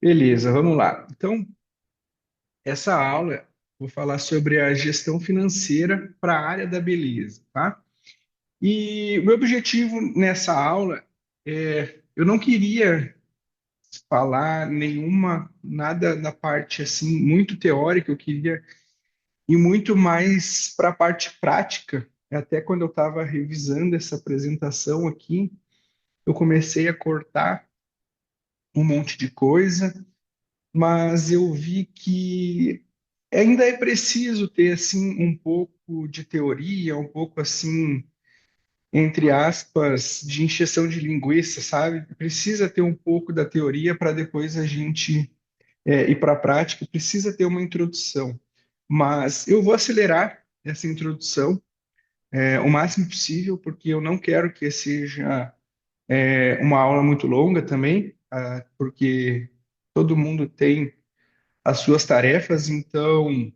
Beleza, vamos lá. Então, essa aula vou falar sobre a gestão financeira para a área da beleza, tá? E o meu objetivo nessa aula eu não queria falar nada da parte assim muito teórica, eu queria ir muito mais para a parte prática. Até quando eu estava revisando essa apresentação aqui, eu comecei a cortar um monte de coisa, mas eu vi que ainda é preciso ter assim um pouco de teoria, um pouco assim, entre aspas, de encheção de linguiça, sabe? Precisa ter um pouco da teoria para depois a gente ir para a prática, precisa ter uma introdução. Mas eu vou acelerar essa introdução o máximo possível, porque eu não quero que seja uma aula muito longa também, porque todo mundo tem as suas tarefas, então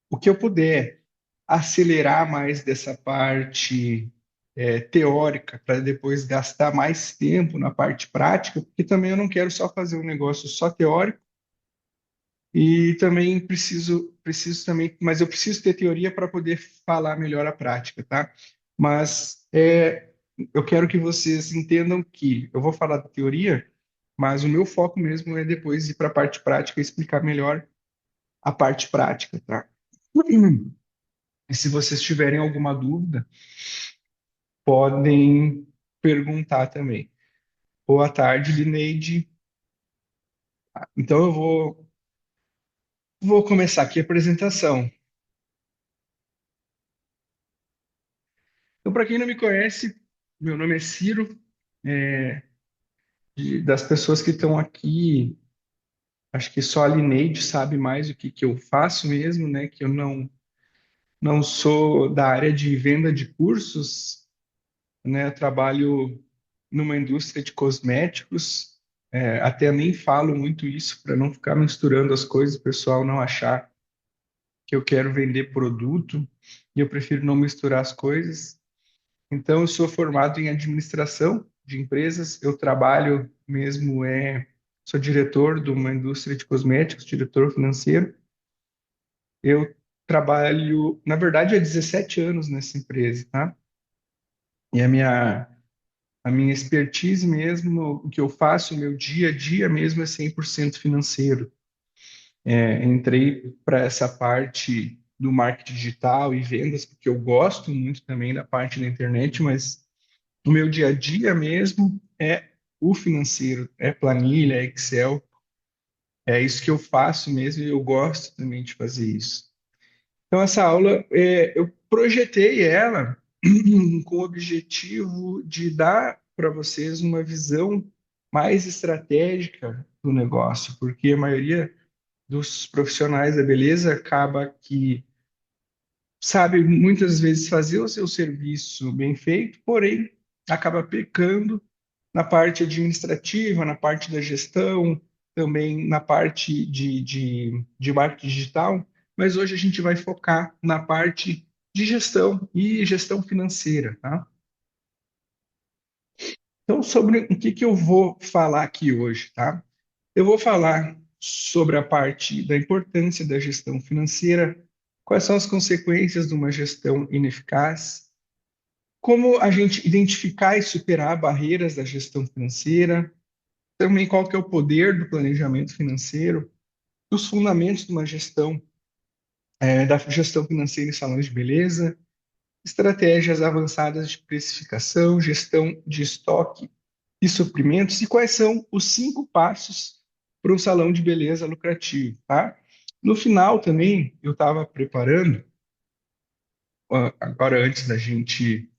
o que eu puder acelerar mais dessa parte teórica para depois gastar mais tempo na parte prática, porque também eu não quero só fazer um negócio só teórico e também preciso também, mas eu preciso ter teoria para poder falar melhor a prática, tá? Mas eu quero que vocês entendam que eu vou falar da teoria, mas o meu foco mesmo é depois ir para a parte prática e explicar melhor a parte prática, tá? E se vocês tiverem alguma dúvida, podem perguntar também. Boa tarde, Lineide. Então vou começar aqui a apresentação. Então, para quem não me conhece, meu nome é Ciro. É, das pessoas que estão aqui, acho que só a Lineide sabe mais o que eu faço mesmo, né? Que eu não sou da área de venda de cursos, né? Eu trabalho numa indústria de cosméticos. Até nem falo muito isso para não ficar misturando as coisas, o pessoal não achar que eu quero vender produto, e eu prefiro não misturar as coisas. Então, eu sou formado em administração de empresas, eu trabalho mesmo, sou diretor de uma indústria de cosméticos, diretor financeiro. Eu trabalho, na verdade, há 17 anos nessa empresa, tá? E a minha expertise mesmo, o que eu faço, o meu dia a dia mesmo é 100% financeiro. Entrei para essa parte do marketing digital e vendas, porque eu gosto muito também da parte da internet, mas o meu dia a dia mesmo é o financeiro, é planilha, é Excel, é isso que eu faço mesmo e eu gosto também de fazer isso. Então, essa aula, eu projetei ela com o objetivo de dar para vocês uma visão mais estratégica do negócio, porque a maioria dos profissionais da beleza acaba que sabe muitas vezes fazer o seu serviço bem feito, porém acaba pecando na parte administrativa, na parte da gestão, também na parte de marketing digital, mas hoje a gente vai focar na parte de gestão e gestão financeira, tá? Então, sobre o que eu vou falar aqui hoje, tá? Eu vou falar sobre a parte da importância da gestão financeira, quais são as consequências de uma gestão ineficaz, como a gente identificar e superar barreiras da gestão financeira, também qual que é o poder do planejamento financeiro, os fundamentos de uma gestão, da gestão financeira em salões de beleza, estratégias avançadas de precificação, gestão de estoque e suprimentos, e quais são os 5 passos para um salão de beleza lucrativo, tá? No final também, eu estava preparando, agora antes da gente,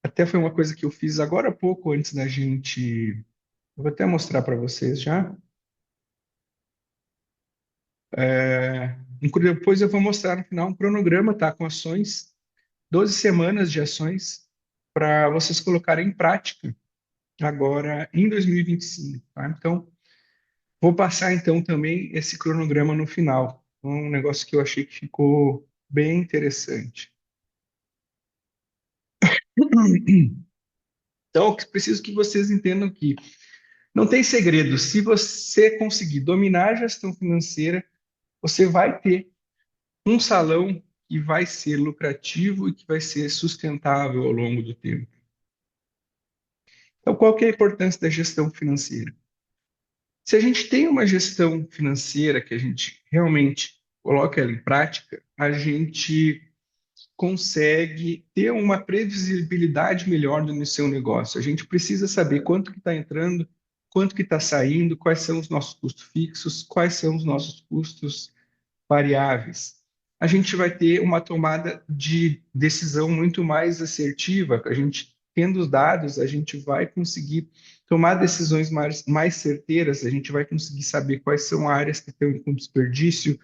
até foi uma coisa que eu fiz agora há pouco antes da gente, eu vou até mostrar para vocês já. Depois eu vou mostrar no final um cronograma, tá? Com ações, 12 semanas de ações para vocês colocarem em prática agora em 2025, tá? Então, vou passar então também esse cronograma no final. Um negócio que eu achei que ficou bem interessante. Então, eu preciso que vocês entendam que Não tem segredo. Se você conseguir dominar a gestão financeira, você vai ter um salão que vai ser lucrativo e que vai ser sustentável ao longo do tempo. Então, qual que é a importância da gestão financeira? Se a gente tem uma gestão financeira que a gente realmente coloca ela em prática, a gente consegue ter uma previsibilidade melhor no seu negócio. A gente precisa saber quanto que está entrando, quanto que está saindo, quais são os nossos custos fixos, quais são os nossos custos variáveis. A gente vai ter uma tomada de decisão muito mais assertiva. A gente, tendo os dados, a gente vai conseguir tomar decisões mais certeiras, a gente vai conseguir saber quais são áreas que estão com desperdício,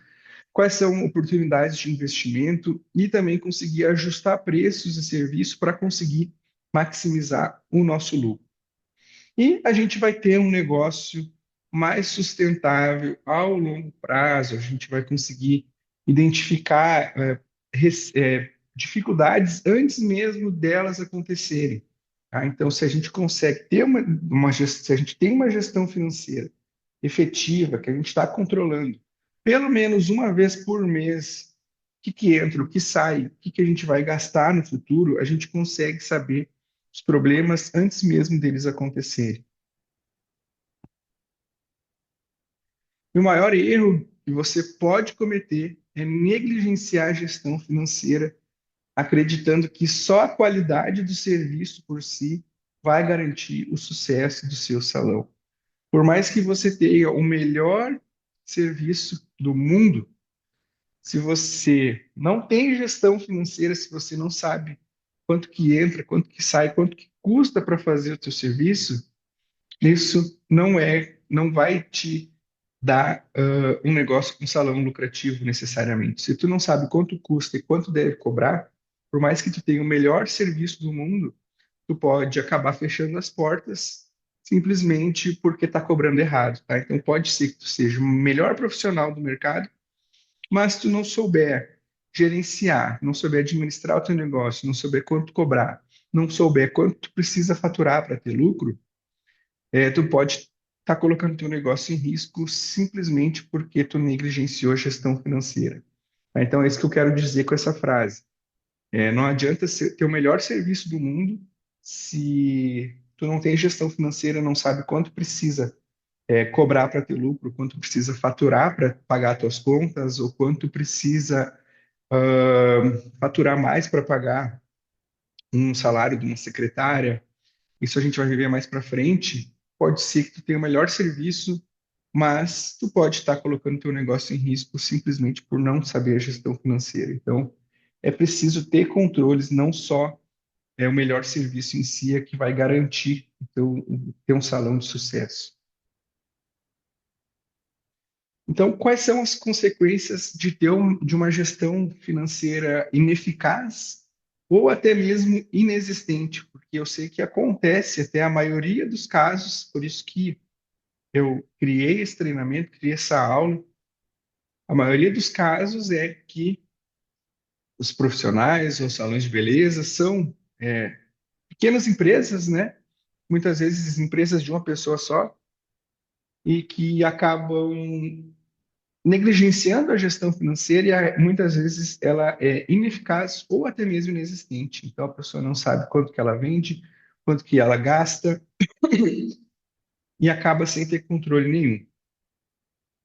quais são oportunidades de investimento e também conseguir ajustar preços e serviços para conseguir maximizar o nosso lucro. E a gente vai ter um negócio mais sustentável ao longo prazo, a gente vai conseguir identificar dificuldades antes mesmo delas acontecerem. Tá? Então, se a gente consegue ter se a gente tem uma gestão financeira efetiva, que a gente está controlando, pelo menos uma vez por mês, o que entra, o que sai, o que a gente vai gastar no futuro, a gente consegue saber os problemas antes mesmo deles acontecerem. E o maior erro que você pode cometer é negligenciar a gestão financeira, acreditando que só a qualidade do serviço por si vai garantir o sucesso do seu salão. Por mais que você tenha o melhor serviço do mundo, se você não tem gestão financeira, se você não sabe quanto que entra, quanto que sai, quanto que custa para fazer o seu serviço, isso não vai te dar um negócio com salão lucrativo necessariamente. Se tu não sabe quanto custa e quanto deve cobrar, por mais que tu tenha o melhor serviço do mundo, tu pode acabar fechando as portas simplesmente porque está cobrando errado, tá? Então pode ser que tu seja o melhor profissional do mercado, mas se tu não souber gerenciar, não souber administrar o teu negócio, não souber quanto cobrar, não souber quanto tu precisa faturar para ter lucro, tu pode estar colocando teu negócio em risco simplesmente porque tu negligenciou a gestão financeira. Tá? Então é isso que eu quero dizer com essa frase. Não adianta ter o melhor serviço do mundo se tu não tem gestão financeira, não sabe quanto precisa cobrar para ter lucro, quanto precisa faturar para pagar tuas contas, ou quanto precisa faturar mais para pagar um salário de uma secretária. Isso a gente vai viver mais para frente. Pode ser que tu tenha o melhor serviço, mas tu pode estar colocando teu negócio em risco simplesmente por não saber a gestão financeira. Então, é preciso ter controles, não só o melhor serviço em si é que vai garantir ter um salão de sucesso. Então, quais são as consequências de de uma gestão financeira ineficaz ou até mesmo inexistente? Porque eu sei que acontece até a maioria dos casos, por isso que eu criei esse treinamento, criei essa aula. A maioria dos casos é que os profissionais ou salões de beleza são pequenas empresas, né? Muitas vezes empresas de uma pessoa só, e que acabam negligenciando a gestão financeira e muitas vezes ela é ineficaz ou até mesmo inexistente. Então a pessoa não sabe quanto que ela vende, quanto que ela gasta e acaba sem ter controle nenhum.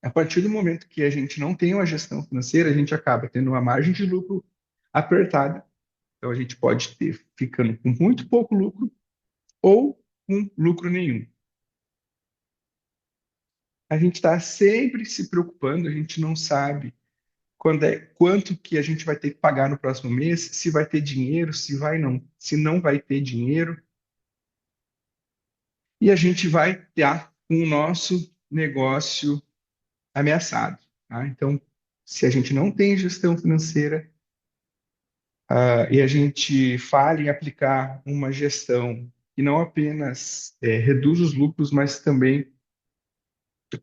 A partir do momento que a gente não tem uma gestão financeira, a gente acaba tendo uma margem de lucro apertada. Então a gente pode ter ficando com muito pouco lucro ou com lucro nenhum. A gente está sempre se preocupando, a gente não sabe quanto que a gente vai ter que pagar no próximo mês, se vai ter dinheiro, se não vai ter dinheiro, e a gente vai ter o nosso negócio ameaçado, tá? Então, se a gente não tem gestão financeira, e a gente fala em aplicar uma gestão que não apenas reduz os lucros, mas também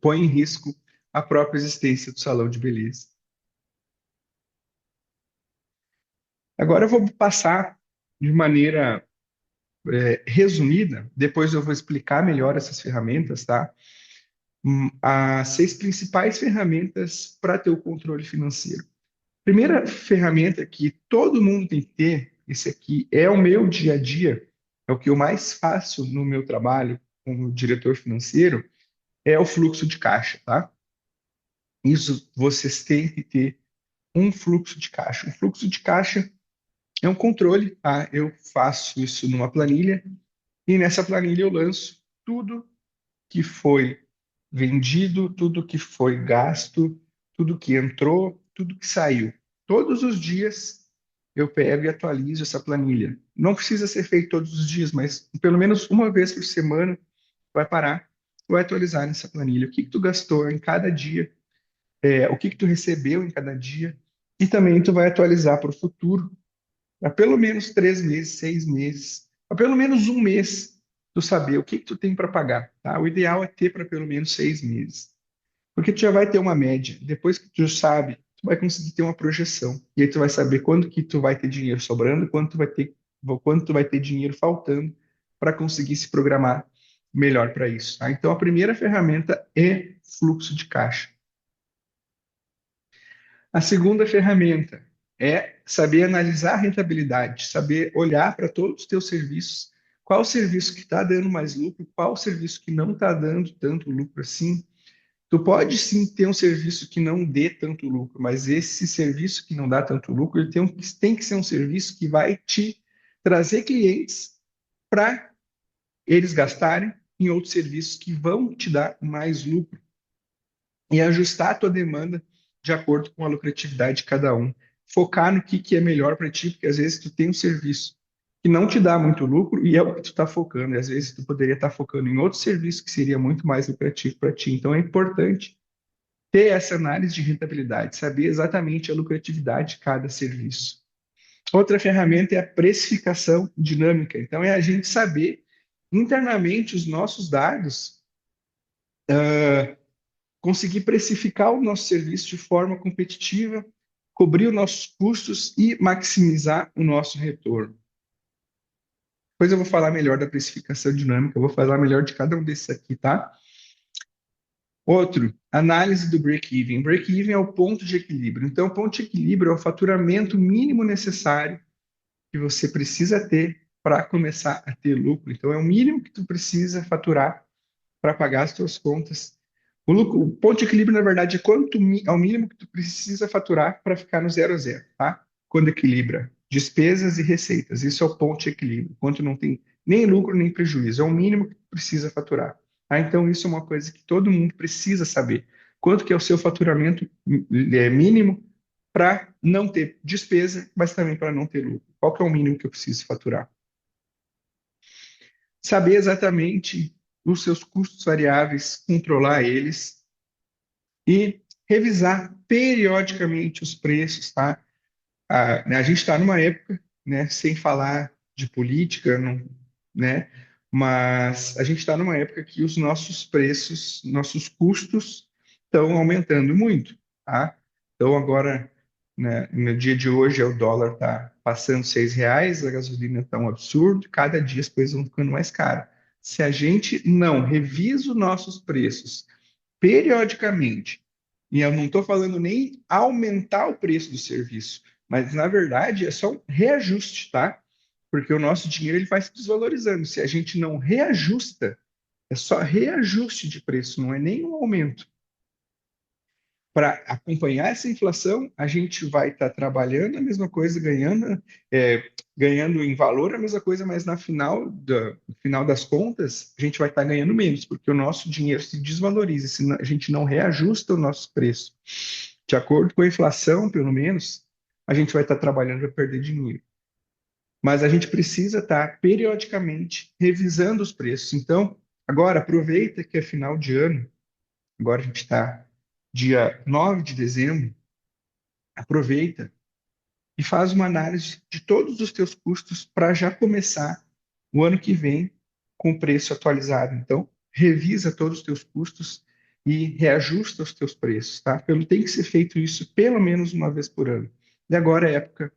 põe em risco a própria existência do salão de beleza. Agora eu vou passar de maneira resumida, depois eu vou explicar melhor essas ferramentas, tá? As 6 principais ferramentas para ter o controle financeiro. Primeira ferramenta que todo mundo tem que ter, esse aqui é o meu dia a dia, é o que eu mais faço no meu trabalho como diretor financeiro, é o fluxo de caixa, tá? Isso vocês têm que ter um fluxo de caixa. O fluxo de caixa é um controle, tá? Eu faço isso numa planilha e nessa planilha eu lanço tudo que foi vendido, tudo que foi gasto, tudo que entrou, tudo que saiu. Todos os dias eu pego e atualizo essa planilha. Não precisa ser feito todos os dias, mas pelo menos uma vez por semana vai parar, vai atualizar nessa planilha. O que que tu gastou em cada dia, o que que tu recebeu em cada dia, e também tu vai atualizar para o futuro, há pelo menos 3 meses, 6 meses, há pelo menos um mês, tu saber o que que tu tem para pagar, tá? O ideal é ter para pelo menos 6 meses, porque tu já vai ter uma média. Depois que tu sabe, tu vai conseguir ter uma projeção, e aí tu vai saber quando que tu vai ter dinheiro sobrando, quanto tu vai ter dinheiro faltando para conseguir se programar melhor para isso, tá? Então a primeira ferramenta é fluxo de caixa. A segunda ferramenta é saber analisar a rentabilidade, saber olhar para todos os teus serviços, qual o serviço que está dando mais lucro, qual o serviço que não está dando tanto lucro assim. Tu pode sim ter um serviço que não dê tanto lucro, mas esse serviço que não dá tanto lucro, ele tem que ser um serviço que vai te trazer clientes para eles gastarem em outros serviços que vão te dar mais lucro e ajustar a tua demanda de acordo com a lucratividade de cada um. Focar no que é melhor para ti, porque às vezes tu tem um serviço que não te dá muito lucro e é o que tu está focando, e às vezes tu poderia estar focando em outro serviço que seria muito mais lucrativo para ti. Então é importante ter essa análise de rentabilidade, saber exatamente a lucratividade de cada serviço. Outra ferramenta é a precificação dinâmica. Então é a gente saber internamente os nossos dados, conseguir precificar o nosso serviço de forma competitiva, cobrir os nossos custos e maximizar o nosso retorno. Depois eu vou falar melhor da precificação dinâmica, eu vou falar melhor de cada um desses aqui, tá? Outro, análise do break-even. Break-even é o ponto de equilíbrio. Então, o ponto de equilíbrio é o faturamento mínimo necessário que você precisa ter para começar a ter lucro. Então, é o mínimo que tu precisa faturar para pagar as tuas contas. O ponto de equilíbrio, na verdade, é o mínimo que tu precisa faturar para ficar no 0 a 0, tá? Quando equilibra despesas e receitas. Isso é o ponto de equilíbrio. Quando não tem nem lucro nem prejuízo. É o mínimo que tu precisa faturar. Tá? Então, isso é uma coisa que todo mundo precisa saber. Quanto que é o seu faturamento mínimo para não ter despesa, mas também para não ter lucro. Qual que é o mínimo que eu preciso faturar? Saber exatamente os seus custos variáveis, controlar eles e revisar periodicamente os preços, tá? A gente está numa época, né, sem falar de política, não, né, mas a gente está numa época que os nossos preços, nossos custos estão aumentando muito, tá? Então agora, né, no dia de hoje, o dólar está passando R$ 6, a gasolina está um absurdo, cada dia as coisas vão ficando mais caras. Se a gente não revisa os nossos preços periodicamente, e eu não estou falando nem aumentar o preço do serviço, mas na verdade é só um reajuste, tá? Porque o nosso dinheiro ele vai se desvalorizando. Se a gente não reajusta, é só reajuste de preço, não é nenhum aumento. Para acompanhar essa inflação, a gente vai estar trabalhando a mesma coisa, ganhando em valor a mesma coisa, mas no final das contas, a gente vai estar ganhando menos, porque o nosso dinheiro se desvaloriza, se a gente não reajusta o nosso preço. De acordo com a inflação, pelo menos, a gente vai estar trabalhando para perder dinheiro. Mas a gente precisa estar periodicamente revisando os preços. Então, agora aproveita que é final de ano, agora a gente está dia 9 de dezembro, aproveita e faz uma análise de todos os teus custos para já começar o ano que vem com o preço atualizado. Então, revisa todos os teus custos e reajusta os teus preços, tá? Tem que ser feito isso pelo menos uma vez por ano. E agora é a época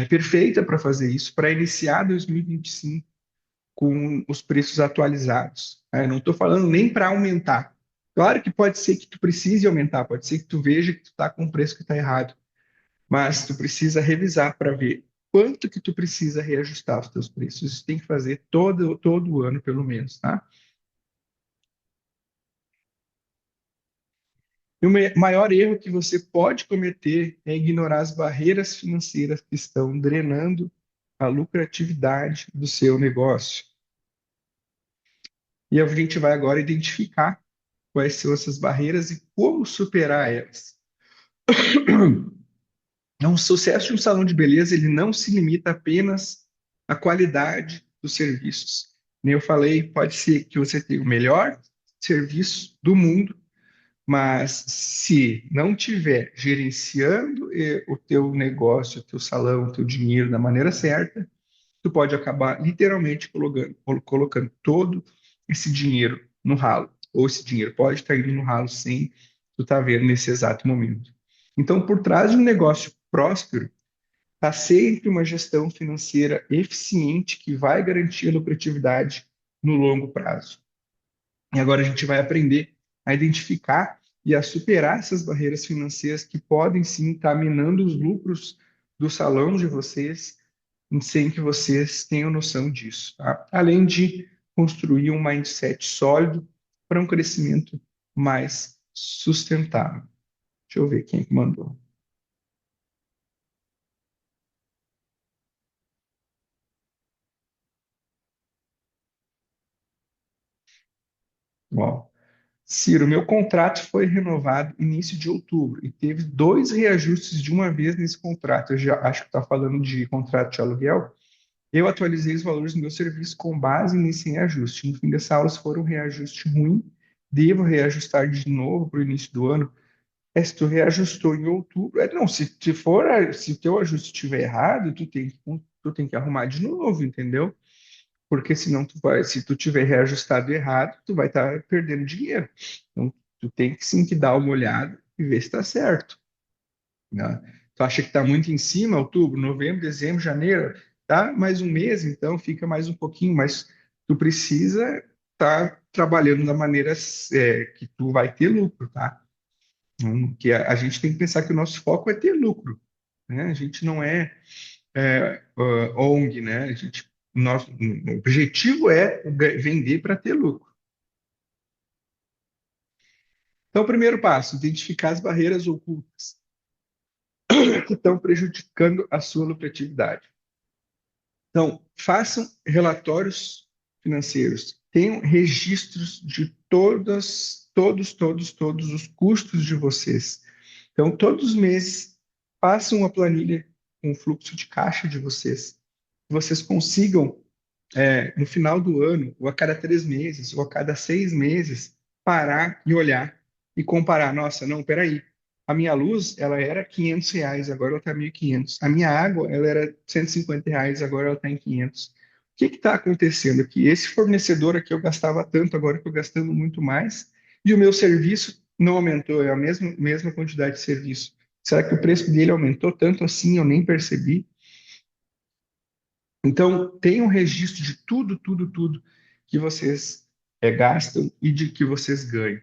perfeita para fazer isso, para iniciar 2025 com os preços atualizados, né? Não estou falando nem para aumentar. Claro que pode ser que tu precise aumentar, pode ser que tu veja que tu está com um preço que está errado, mas tu precisa revisar para ver quanto que tu precisa reajustar os teus preços. Isso tem que fazer todo ano, pelo menos, tá? E o maior erro que você pode cometer é ignorar as barreiras financeiras que estão drenando a lucratividade do seu negócio. E a gente vai agora identificar quais são essas barreiras e como superar elas. Então, o sucesso de um salão de beleza, ele não se limita apenas à qualidade dos serviços. Nem eu falei, pode ser que você tenha o melhor serviço do mundo, mas se não tiver gerenciando o teu negócio, o teu salão, o teu dinheiro da maneira certa, tu pode acabar literalmente colocando todo esse dinheiro no ralo. Ou esse dinheiro pode estar indo no ralo sem tu estar vendo nesse exato momento. Então, por trás de um negócio próspero, está sempre uma gestão financeira eficiente que vai garantir a lucratividade no longo prazo. E agora a gente vai aprender a identificar e a superar essas barreiras financeiras que podem sim estar minando os lucros do salão de vocês, sem que vocês tenham noção disso, tá? Além de construir um mindset sólido para um crescimento mais sustentável. Deixa eu ver quem é que mandou. Ó, Ciro, meu contrato foi renovado início de outubro e teve dois reajustes de uma vez nesse contrato. Eu já acho que está falando de contrato de aluguel. Eu atualizei os valores do meu serviço com base nesse reajuste. No fim dessa aula, se for um reajuste ruim, devo reajustar de novo para o início do ano. Se tu reajustou em outubro, não, se o teu ajuste estiver errado, tu tem que arrumar de novo, entendeu? Porque senão se tu tiver reajustado errado, tu vai estar perdendo dinheiro. Então, tu tem que sim que dar uma olhada e ver se está certo, né? Tu acha que está muito em cima, outubro, novembro, dezembro, janeiro, tá? Mais um mês, então fica mais um pouquinho, mas tu precisa estar trabalhando da maneira que tu vai ter lucro, tá? Que a gente tem que pensar que o nosso foco é ter lucro, né? A gente não é ONG, né? Nosso o objetivo é vender para ter lucro. Então, o primeiro passo, identificar as barreiras ocultas que estão prejudicando a sua lucratividade. Então, façam relatórios financeiros, tenham registros de todos os custos de vocês. Então, todos os meses, façam uma planilha com o fluxo de caixa de vocês. Que vocês consigam, no final do ano, ou a cada 3 meses, ou a cada 6 meses, parar e olhar e comparar. Nossa, não, peraí. A minha luz, ela era R$ 500, agora ela está 1.500. A minha água, ela era R$ 150, agora ela está em 500. O que está acontecendo aqui? Esse fornecedor aqui eu gastava tanto, agora eu estou gastando muito mais, e o meu serviço não aumentou, é a mesma quantidade de serviço. Será que o preço dele aumentou tanto assim, eu nem percebi? Então, tenham um registro de tudo que vocês gastam e de que vocês ganham.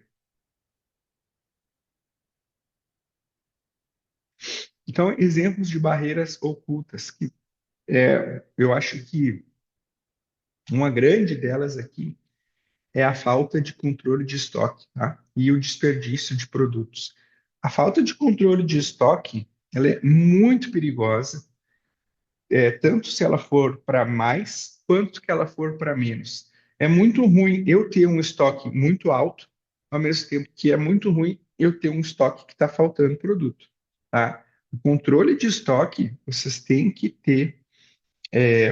Então, exemplos de barreiras ocultas, que eu acho que uma grande delas aqui é a falta de controle de estoque, tá? E o desperdício de produtos. A falta de controle de estoque, ela é muito perigosa, tanto se ela for para mais, quanto que ela for para menos. É muito ruim eu ter um estoque muito alto, ao mesmo tempo que é muito ruim eu ter um estoque que está faltando produto, tá? O controle de estoque, vocês têm que ter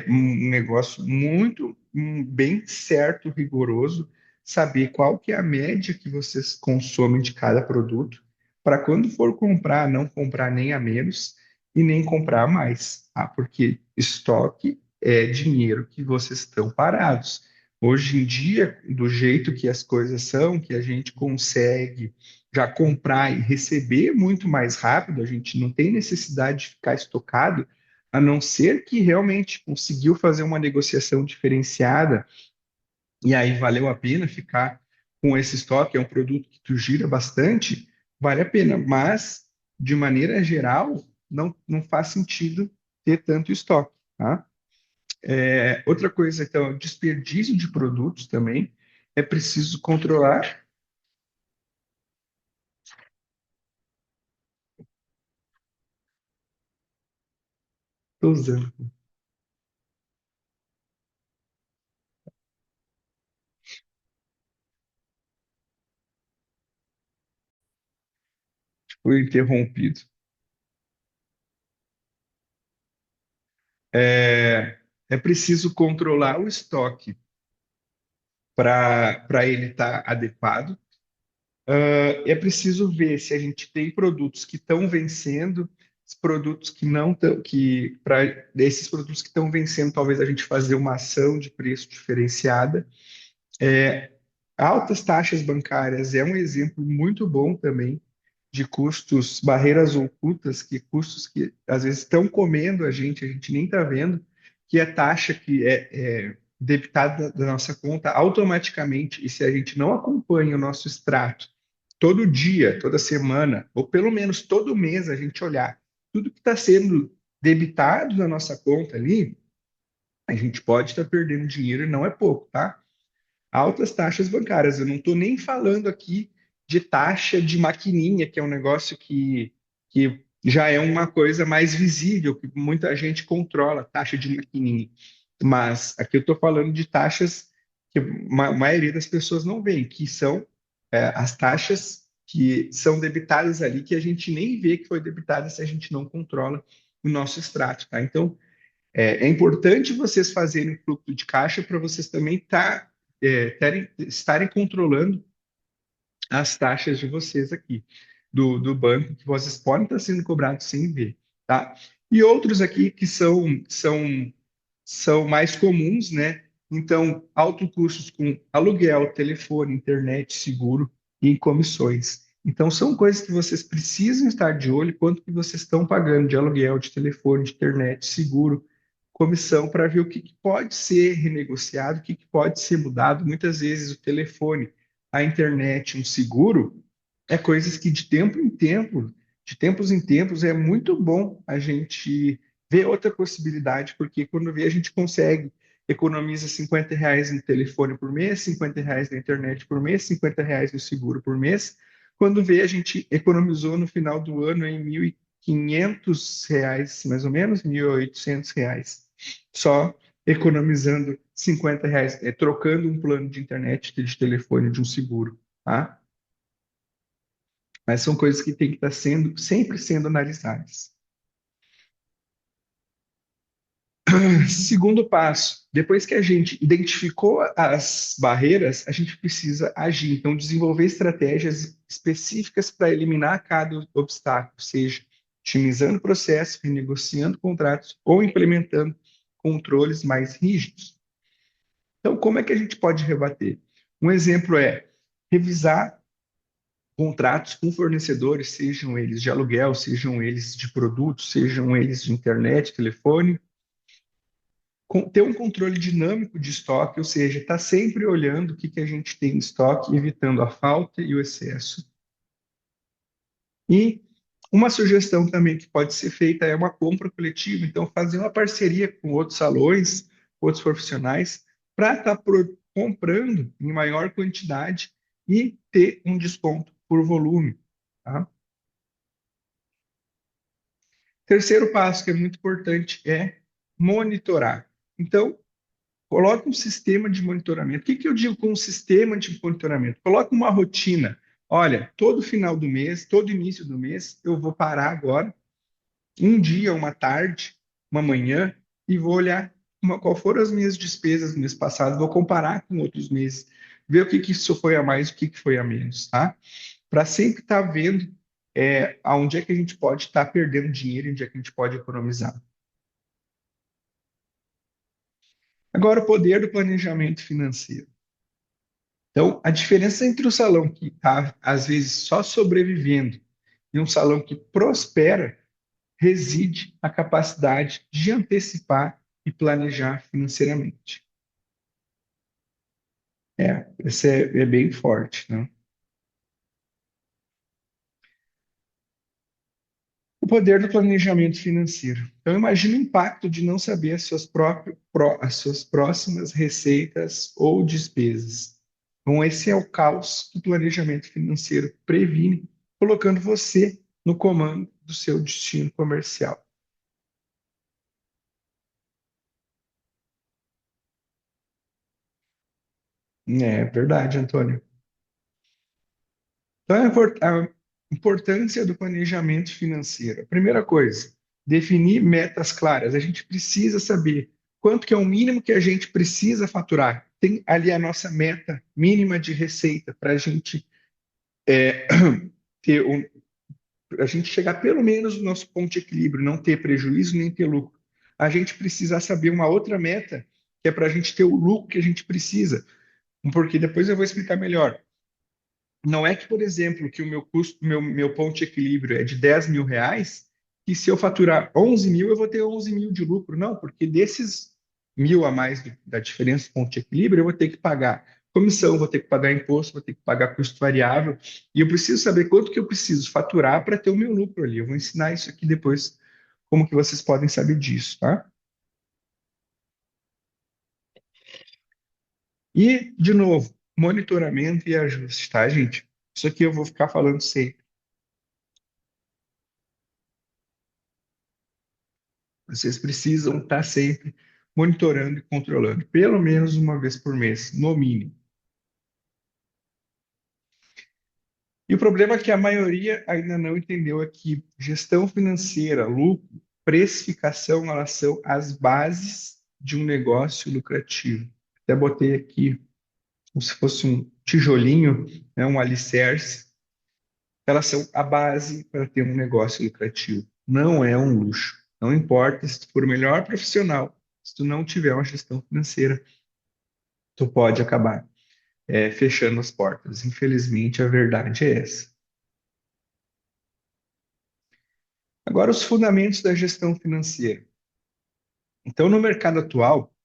um negócio muito bem certo, rigoroso, saber qual que é a média que vocês consomem de cada produto, para quando for comprar, não comprar nem a menos e nem comprar a mais, tá? Porque estoque é dinheiro que vocês estão parados. Hoje em dia, do jeito que as coisas são, que a gente consegue já comprar e receber muito mais rápido, a gente não tem necessidade de ficar estocado. A não ser que realmente conseguiu fazer uma negociação diferenciada e aí valeu a pena ficar com esse estoque, é um produto que tu gira bastante, vale a pena. Mas, de maneira geral, não faz sentido ter tanto estoque, tá? Outra coisa, então, desperdício de produtos também é preciso controlar. Estou usando, fui interrompido. É preciso controlar o estoque para ele estar adequado. É preciso ver se a gente tem produtos que estão vencendo, produtos que não estão, que para esses produtos que estão vencendo, talvez a gente fazer uma ação de preço diferenciada. É, Altas taxas bancárias é um exemplo muito bom também de custos, barreiras ocultas, que custos que às vezes estão comendo a gente nem está vendo, que é taxa que é debitada da nossa conta automaticamente, e se a gente não acompanha o nosso extrato todo dia, toda semana, ou pelo menos todo mês a gente olhar tudo que está sendo debitado na nossa conta ali, a gente pode estar perdendo dinheiro e não é pouco, tá? Altas taxas bancárias. Eu não estou nem falando aqui de taxa de maquininha, que é um negócio que já é uma coisa mais visível, que muita gente controla, taxa de maquininha. Mas aqui eu estou falando de taxas que a maioria das pessoas não vê, que são as taxas que são debitadas ali, que a gente nem vê que foi debitada se a gente não controla o nosso extrato, tá? Então, é importante vocês fazerem fluxo de caixa para vocês também estarem controlando as taxas de vocês aqui, do banco, que vocês podem estar sendo cobrados sem ver, tá? E outros aqui que são mais comuns, né? Então, alto custos com aluguel, telefone, internet, seguro e comissões. Então, são coisas que vocês precisam estar de olho quanto que vocês estão pagando de aluguel, de telefone, de internet, seguro, comissão, para ver o que pode ser renegociado, o que pode ser mudado. Muitas vezes o telefone, a internet, um seguro, é coisas que de tempos em tempos, é muito bom a gente ver outra possibilidade, porque quando vê a gente consegue, economiza R$ 50 no telefone por mês, R$ 50 na internet por mês, R$ 50 no seguro por mês. Quando vê, a gente economizou no final do ano em R$ 1.500, mais ou menos, R$ 1.800, só economizando R$ 50, trocando um plano de internet, de telefone, de um seguro, tá? Mas são coisas que têm que estar sempre sendo analisadas. Segundo passo, depois que a gente identificou as barreiras, a gente precisa agir. Então, desenvolver estratégias específicas para eliminar cada obstáculo, seja otimizando o processo, renegociando contratos ou implementando controles mais rígidos. Então, como é que a gente pode rebater? Um exemplo é revisar contratos com fornecedores, sejam eles de aluguel, sejam eles de produtos, sejam eles de internet, telefone, ter um controle dinâmico de estoque, ou seja, estar sempre olhando o que a gente tem em estoque, evitando a falta e o excesso. E uma sugestão também que pode ser feita é uma compra coletiva, então fazer uma parceria com outros salões, outros profissionais, para estar comprando em maior quantidade e ter um desconto por volume. Tá? Terceiro passo, que é muito importante, é monitorar. Então, coloque um sistema de monitoramento. O que eu digo com um sistema de monitoramento? Coloque uma rotina. Olha, todo final do mês, todo início do mês, eu vou parar agora, um dia, uma tarde, uma manhã, e vou olhar qual foram as minhas despesas no mês passado, vou comparar com outros meses, ver o que isso foi a mais, o que foi a menos, tá? Para sempre estar vendo aonde é que a gente pode estar perdendo dinheiro e onde é que a gente pode economizar. Agora, o poder do planejamento financeiro. Então, a diferença entre o salão que está, às vezes, só sobrevivendo e um salão que prospera reside a capacidade de antecipar e planejar financeiramente. Esse é bem forte, né? O poder do planejamento financeiro. Então, imagine o impacto de não saber as suas próximas receitas ou despesas. Então, esse é o caos que o planejamento financeiro previne, colocando você no comando do seu destino comercial. É verdade, Antônio. Então, a importância do planejamento financeiro. A primeira coisa, definir metas claras. A gente precisa saber quanto que é o mínimo que a gente precisa faturar. Tem ali a nossa meta mínima de receita para a gente ter a gente chegar pelo menos no nosso ponto de equilíbrio, não ter prejuízo nem ter lucro. A gente precisa saber uma outra meta, que é para a gente ter o lucro que a gente precisa, porque depois eu vou explicar melhor. Não é que, por exemplo, que o meu custo, meu ponto de equilíbrio é de R$ 10.000, e se eu faturar 11 mil, eu vou ter 11 mil de lucro. Não, porque desses mil a mais da diferença do ponto de equilíbrio, eu vou ter que pagar comissão, vou ter que pagar imposto, vou ter que pagar custo variável, e eu preciso saber quanto que eu preciso faturar para ter o meu lucro ali. Eu vou ensinar isso aqui depois, como que vocês podem saber disso, tá? E, de novo, monitoramento e ajuste, tá, gente? Isso aqui eu vou ficar falando sempre. Vocês precisam estar sempre monitorando e controlando, pelo menos uma vez por mês, no mínimo. E o problema é que a maioria ainda não entendeu aqui. Gestão financeira, lucro, precificação, elas são as bases de um negócio lucrativo. Até botei aqui como se fosse um tijolinho, né, um alicerce. Elas são a base para ter um negócio lucrativo. Não é um luxo. Não importa se tu for o melhor profissional, se tu não tiver uma gestão financeira, tu pode acabar fechando as portas. Infelizmente, a verdade é essa. Agora, os fundamentos da gestão financeira. Então, no mercado atual,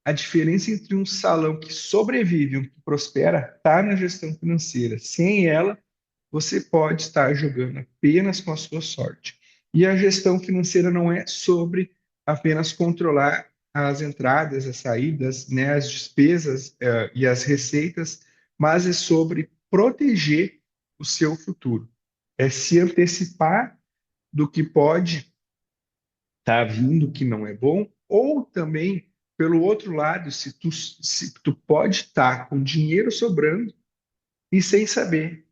a diferença entre um salão que sobrevive e um que prospera está na gestão financeira. Sem ela, você pode estar jogando apenas com a sua sorte. E a gestão financeira não é sobre apenas controlar as entradas, as saídas, né, as despesas, e as receitas, mas é sobre proteger o seu futuro. É se antecipar do que pode estar vindo que não é bom, ou também, pelo outro lado, se tu pode estar com dinheiro sobrando e sem saber.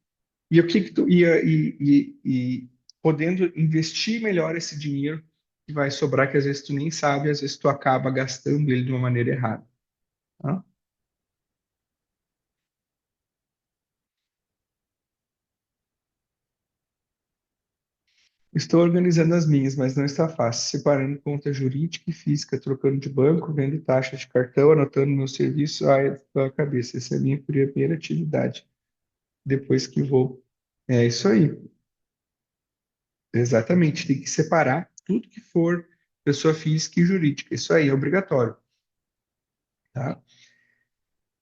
E o que que tu e podendo investir melhor esse dinheiro que vai sobrar, que às vezes tu nem sabe, às vezes tu acaba gastando ele de uma maneira errada, tá? Estou organizando as minhas, mas não está fácil. Separando conta jurídica e física, trocando de banco, vendo taxa de cartão, anotando meu serviço. Ai, da cabeça. Essa é a minha primeira atividade. Depois que vou. É isso aí. Exatamente. Tem que separar tudo que for pessoa física e jurídica. Isso aí é obrigatório, tá?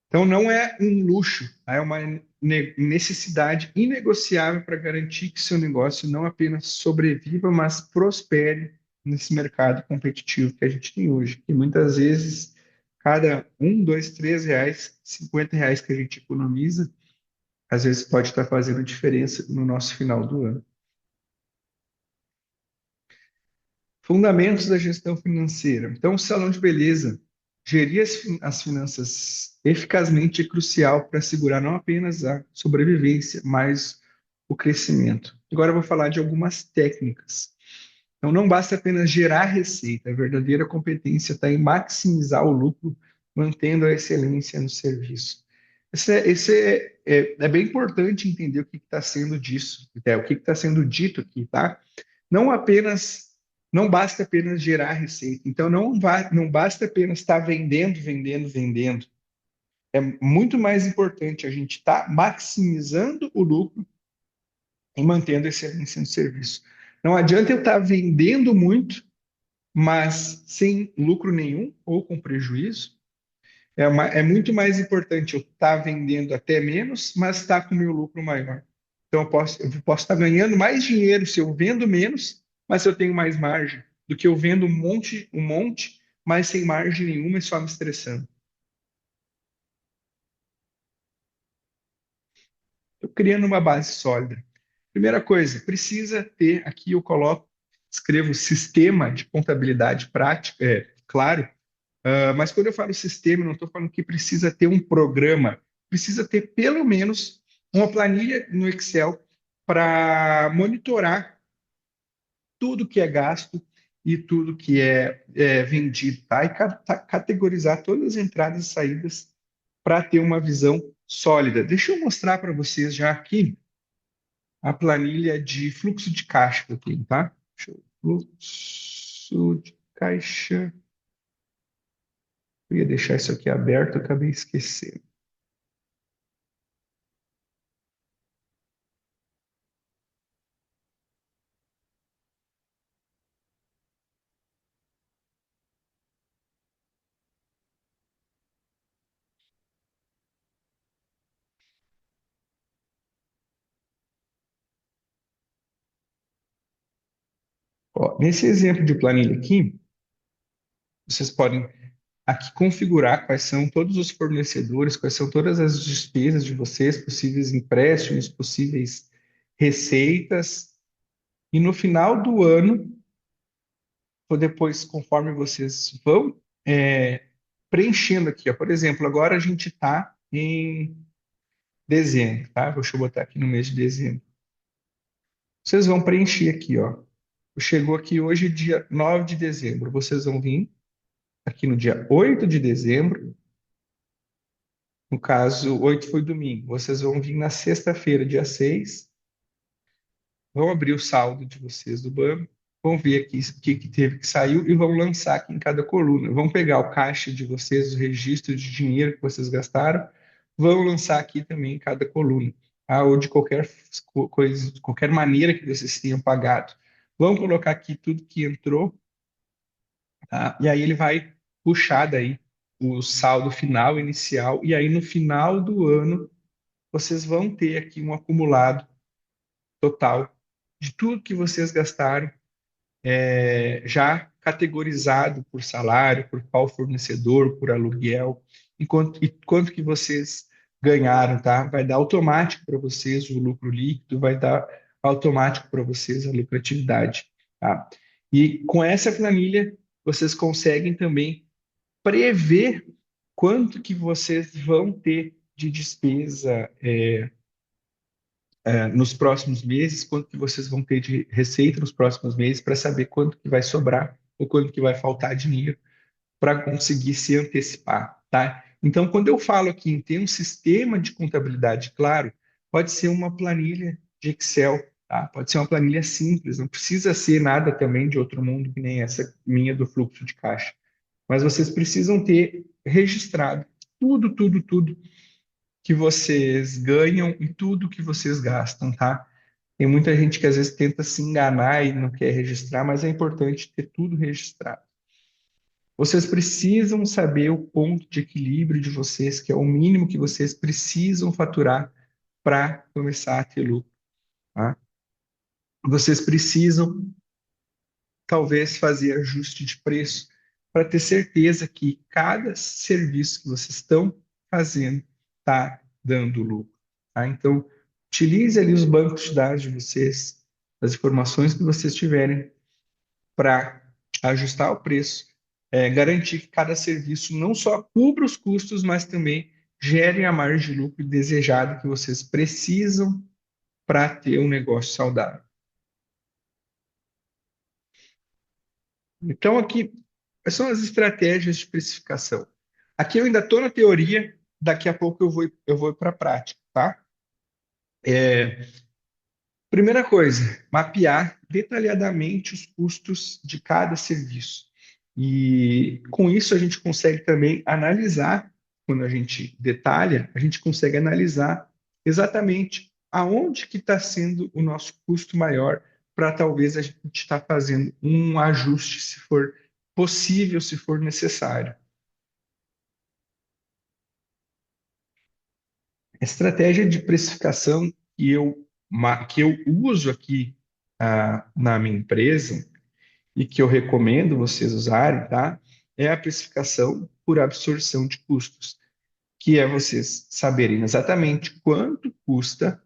Então, não é um luxo, tá? É uma necessidade inegociável para garantir que seu negócio não apenas sobreviva, mas prospere nesse mercado competitivo que a gente tem hoje. E muitas vezes, cada R$ 1, R$ 2, R$ 3, R$ 50 que a gente economiza, às vezes pode estar fazendo diferença no nosso final do ano. Fundamentos da gestão financeira. Então, o salão de beleza, gerir as finanças eficazmente é crucial para assegurar não apenas a sobrevivência, mas o crescimento. Agora eu vou falar de algumas técnicas. Então, não basta apenas gerar receita, a verdadeira competência está em maximizar o lucro, mantendo a excelência no serviço. Esse é bem importante entender o que está sendo disso, o que está sendo dito aqui, tá? Não apenas, não basta apenas gerar receita. Então, não basta apenas estar vendendo, vendendo, vendendo. É muito mais importante a gente estar maximizando o lucro e mantendo a excelência no serviço. Não adianta eu estar vendendo muito, mas sem lucro nenhum ou com prejuízo. É muito mais importante eu estar vendendo até menos, mas estar com o meu lucro maior. Então, eu posso estar ganhando mais dinheiro se eu vendo menos, mas se eu tenho mais margem, do que eu vendo um monte, mas sem margem nenhuma e só me estressando. Estou criando uma base sólida. Primeira coisa, precisa ter, aqui eu coloco, escrevo sistema de contabilidade prática, claro. Mas quando eu falo sistema, eu não estou falando que precisa ter um programa, precisa ter pelo menos uma planilha no Excel para monitorar tudo que é gasto e tudo que é vendido, tá? E categorizar todas as entradas e saídas para ter uma visão sólida. Deixa eu mostrar para vocês já aqui a planilha de fluxo de caixa que eu tenho, tá? Fluxo de caixa. Eu ia deixar isso aqui aberto, eu acabei esquecendo. Ó, nesse exemplo de planilha aqui, vocês podem aqui configurar quais são todos os fornecedores, quais são todas as despesas de vocês, possíveis empréstimos, possíveis receitas. E no final do ano, ou depois, conforme vocês vão preenchendo aqui, ó. Por exemplo, agora a gente está em dezembro, tá? Deixa eu botar aqui no mês de dezembro. Vocês vão preencher aqui, ó. Chegou aqui hoje, dia 9 de dezembro. Vocês vão vir aqui no dia 8 de dezembro. No caso, 8 foi domingo. Vocês vão vir na sexta-feira, dia 6. Vão abrir o saldo de vocês do banco. Vão ver aqui o que teve que saiu e vão lançar aqui em cada coluna. Vão pegar o caixa de vocês, o registro de dinheiro que vocês gastaram. Vão lançar aqui também em cada coluna. Tá? Ou de qualquer coisa, de qualquer maneira que vocês tenham pagado. Vão colocar aqui tudo que entrou, tá? E aí ele vai puxar daí o saldo final, inicial, e aí no final do ano vocês vão ter aqui um acumulado total de tudo que vocês gastaram, já categorizado por salário, por qual fornecedor, por aluguel, e quanto que vocês ganharam, tá? Vai dar automático para vocês o lucro líquido, vai dar automático para vocês a lucratividade, tá? E com essa planilha, vocês conseguem também prever quanto que vocês vão ter de despesa nos próximos meses, quanto que vocês vão ter de receita nos próximos meses, para saber quanto que vai sobrar ou quanto que vai faltar dinheiro para conseguir se antecipar, tá? Então, quando eu falo aqui em ter um sistema de contabilidade claro, pode ser uma planilha de Excel, tá? Pode ser uma planilha simples, não precisa ser nada também de outro mundo, que nem essa minha do fluxo de caixa. Mas vocês precisam ter registrado tudo que vocês ganham e tudo que vocês gastam, tá? Tem muita gente que às vezes tenta se enganar e não quer registrar, mas é importante ter tudo registrado. Vocês precisam saber o ponto de equilíbrio de vocês, que é o mínimo que vocês precisam faturar para começar a ter lucro, tá? Vocês precisam, talvez, fazer ajuste de preço para ter certeza que cada serviço que vocês estão fazendo está dando lucro, tá? Então, utilize ali os bancos de dados de vocês, as informações que vocês tiverem para ajustar o preço, garantir que cada serviço não só cubra os custos, mas também gere a margem de lucro desejada que vocês precisam para ter um negócio saudável. Então, aqui, quais são as estratégias de precificação? Aqui eu ainda estou na teoria, daqui a pouco eu vou para a prática, tá? Primeira coisa, mapear detalhadamente os custos de cada serviço. E com isso a gente consegue também analisar, quando a gente detalha, a gente consegue analisar exatamente aonde que está sendo o nosso custo maior para talvez a gente estar fazendo um ajuste, se for possível, se for necessário. A estratégia de precificação que eu uso aqui na minha empresa e que eu recomendo vocês usarem, tá? É a precificação por absorção de custos, que é vocês saberem exatamente quanto custa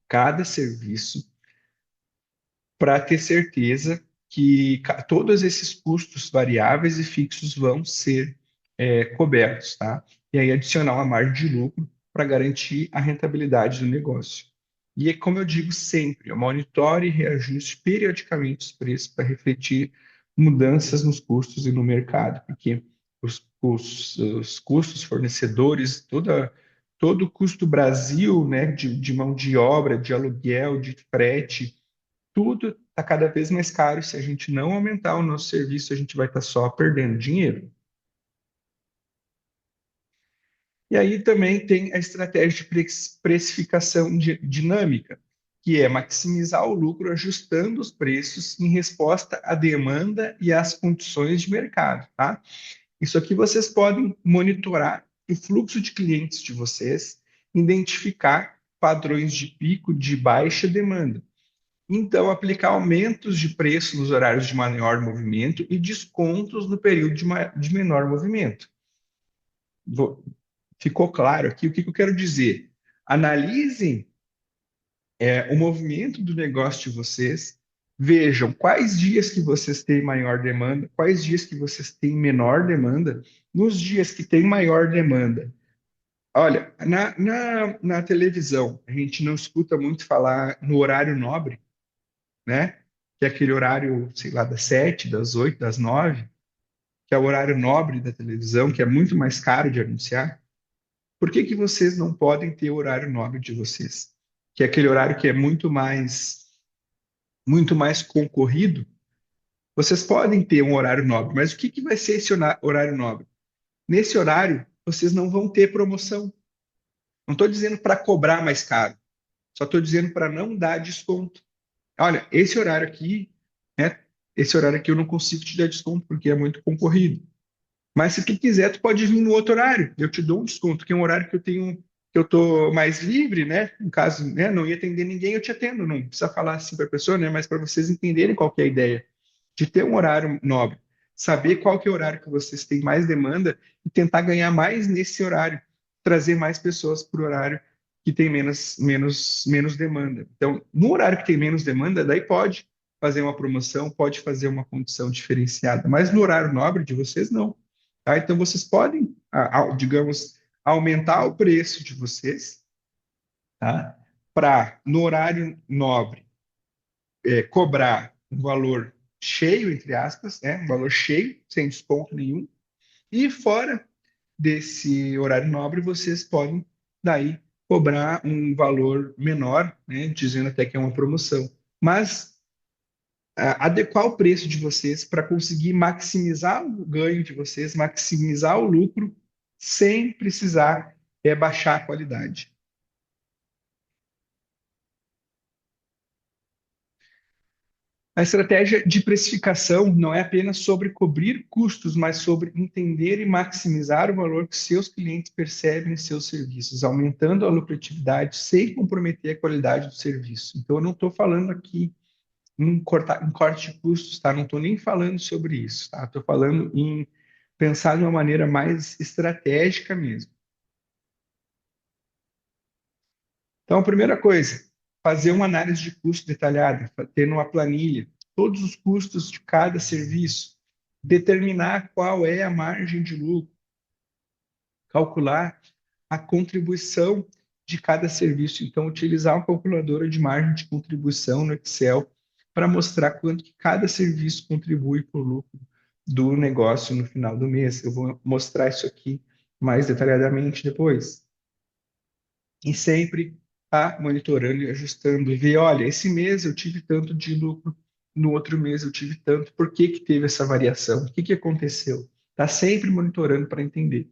cada serviço para ter certeza que todos esses custos variáveis e fixos vão ser cobertos, tá? E aí adicionar uma margem de lucro para garantir a rentabilidade do negócio. E é como eu digo sempre, eu monitore e reajuste periodicamente os preços para refletir mudanças nos custos e no mercado, porque os custos fornecedores, todo o custo Brasil, né, de mão de obra, de aluguel, de frete, tudo está cada vez mais caro. Se a gente não aumentar o nosso serviço, a gente vai estar só perdendo dinheiro. E aí também tem a estratégia de precificação dinâmica, que é maximizar o lucro ajustando os preços em resposta à demanda e às condições de mercado, tá? Isso aqui vocês podem monitorar o fluxo de clientes de vocês, identificar padrões de pico de baixa demanda. Então, aplicar aumentos de preço nos horários de maior movimento e descontos no período de menor movimento. Ficou claro aqui o que eu quero dizer? Analisem o movimento do negócio de vocês, vejam quais dias que vocês têm maior demanda, quais dias que vocês têm menor demanda. Nos dias que tem maior demanda, olha, na televisão, a gente não escuta muito falar no horário nobre, né? Que é aquele horário, sei lá, das 7, das 8, das 9, que é o horário nobre da televisão, que é muito mais caro de anunciar. Por que que vocês não podem ter o horário nobre de vocês? Que é aquele horário que é muito mais concorrido. Vocês podem ter um horário nobre, mas o que que vai ser esse horário nobre? Nesse horário, vocês não vão ter promoção. Não estou dizendo para cobrar mais caro, só estou dizendo para não dar desconto. Olha, esse horário aqui, né? Esse horário aqui eu não consigo te dar desconto porque é muito concorrido. Mas se tu quiser, tu pode vir no outro horário. Eu te dou um desconto, que é um horário que eu tô mais livre, né? No caso, né, não ia atender ninguém, eu te atendo. Não precisa falar assim para a pessoa, né? Mas para vocês entenderem qual que é a ideia de ter um horário nobre, saber qual que é o horário que vocês têm mais demanda e tentar ganhar mais nesse horário, trazer mais pessoas para o horário que tem menos demanda. Então, no horário que tem menos demanda, daí pode fazer uma promoção, pode fazer uma condição diferenciada, mas no horário nobre de vocês, não. Tá? Então, vocês podem, digamos, aumentar o preço de vocês, tá? Para, no horário nobre, cobrar um valor cheio, entre aspas, né? Um valor cheio, sem desconto nenhum. E fora desse horário nobre, vocês podem, daí, cobrar um valor menor, né? Dizendo até que é uma promoção. Mas adequar o preço de vocês para conseguir maximizar o ganho de vocês, maximizar o lucro, sem precisar baixar a qualidade. A estratégia de precificação não é apenas sobre cobrir custos, mas sobre entender e maximizar o valor que seus clientes percebem em seus serviços, aumentando a lucratividade sem comprometer a qualidade do serviço. Então, eu não estou falando aqui em corte de custos, tá? Não estou nem falando sobre isso, tá? Estou falando em pensar de uma maneira mais estratégica mesmo. Então, a primeira coisa, fazer uma análise de custo detalhada, ter uma planilha, todos os custos de cada serviço, determinar qual é a margem de lucro, calcular a contribuição de cada serviço. Então, utilizar uma calculadora de margem de contribuição no Excel para mostrar quanto que cada serviço contribui para o lucro do negócio no final do mês. Eu vou mostrar isso aqui mais detalhadamente depois. E sempre tá monitorando e ajustando e ver, olha, esse mês eu tive tanto de lucro, no outro mês eu tive tanto, por que que teve essa variação? O que que aconteceu? Tá sempre monitorando para entender.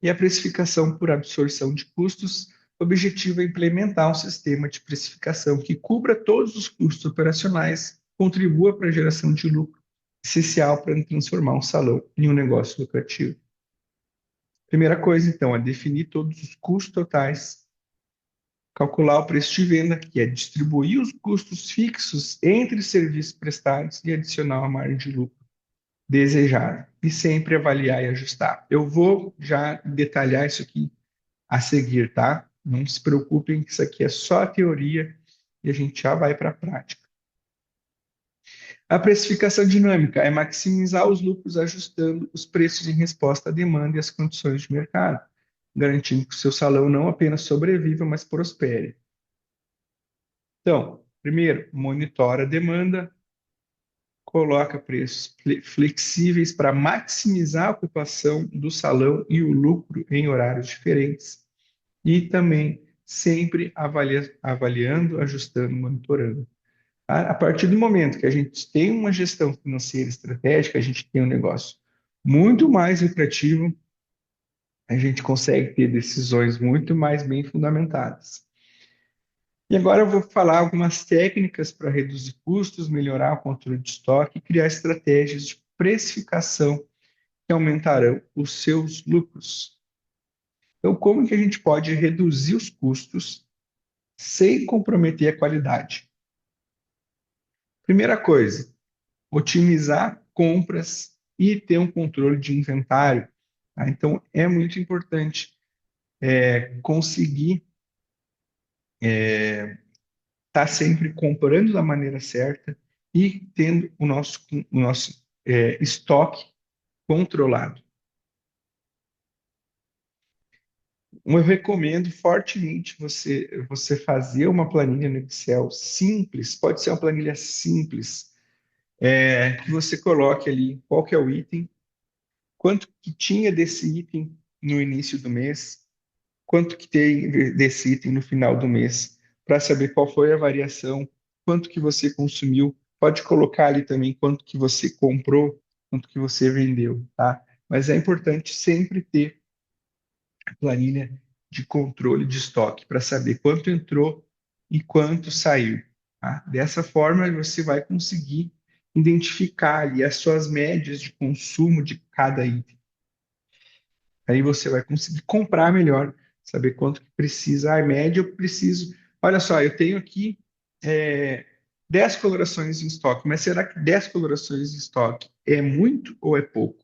E a precificação por absorção de custos O objetivo é implementar um sistema de precificação que cubra todos os custos operacionais, contribua para a geração de lucro, essencial para transformar um salão em um negócio lucrativo. Primeira coisa, então, é definir todos os custos totais, calcular o preço de venda, que é distribuir os custos fixos entre os serviços prestados e adicionar a margem de lucro desejada. E sempre avaliar e ajustar. Eu vou já detalhar isso aqui a seguir, tá? Não se preocupem que isso aqui é só a teoria e a gente já vai para a prática. A precificação dinâmica é maximizar os lucros ajustando os preços em resposta à demanda e às condições de mercado, garantindo que o seu salão não apenas sobreviva, mas prospere. Então, primeiro, monitora a demanda, coloca preços flexíveis para maximizar a ocupação do salão e o lucro em horários diferentes. E também sempre avaliando, ajustando, monitorando. A partir do momento que a gente tem uma gestão financeira estratégica, a gente tem um negócio muito mais lucrativo, a gente consegue ter decisões muito mais bem fundamentadas. E agora eu vou falar algumas técnicas para reduzir custos, melhorar o controle de estoque e criar estratégias de precificação que aumentarão os seus lucros. Então, como que a gente pode reduzir os custos sem comprometer a qualidade? Primeira coisa, otimizar compras e ter um controle de inventário. Tá? Então, é muito importante conseguir estar sempre comprando da maneira certa e tendo o nosso estoque controlado. Eu recomendo fortemente você fazer uma planilha no Excel simples, pode ser uma planilha simples, que você coloque ali qual que é o item, quanto que tinha desse item no início do mês, quanto que tem desse item no final do mês, para saber qual foi a variação, quanto que você consumiu. Pode colocar ali também quanto que você comprou, quanto que você vendeu, tá? Mas é importante sempre ter a planilha de controle de estoque para saber quanto entrou e quanto saiu, tá? Dessa forma, você vai conseguir identificar ali as suas médias de consumo de cada item. Aí você vai conseguir comprar melhor, saber quanto que precisa. Ah, em média eu preciso. Olha só, eu tenho aqui é, 10 colorações em estoque, mas será que 10 colorações em estoque é muito ou é pouco?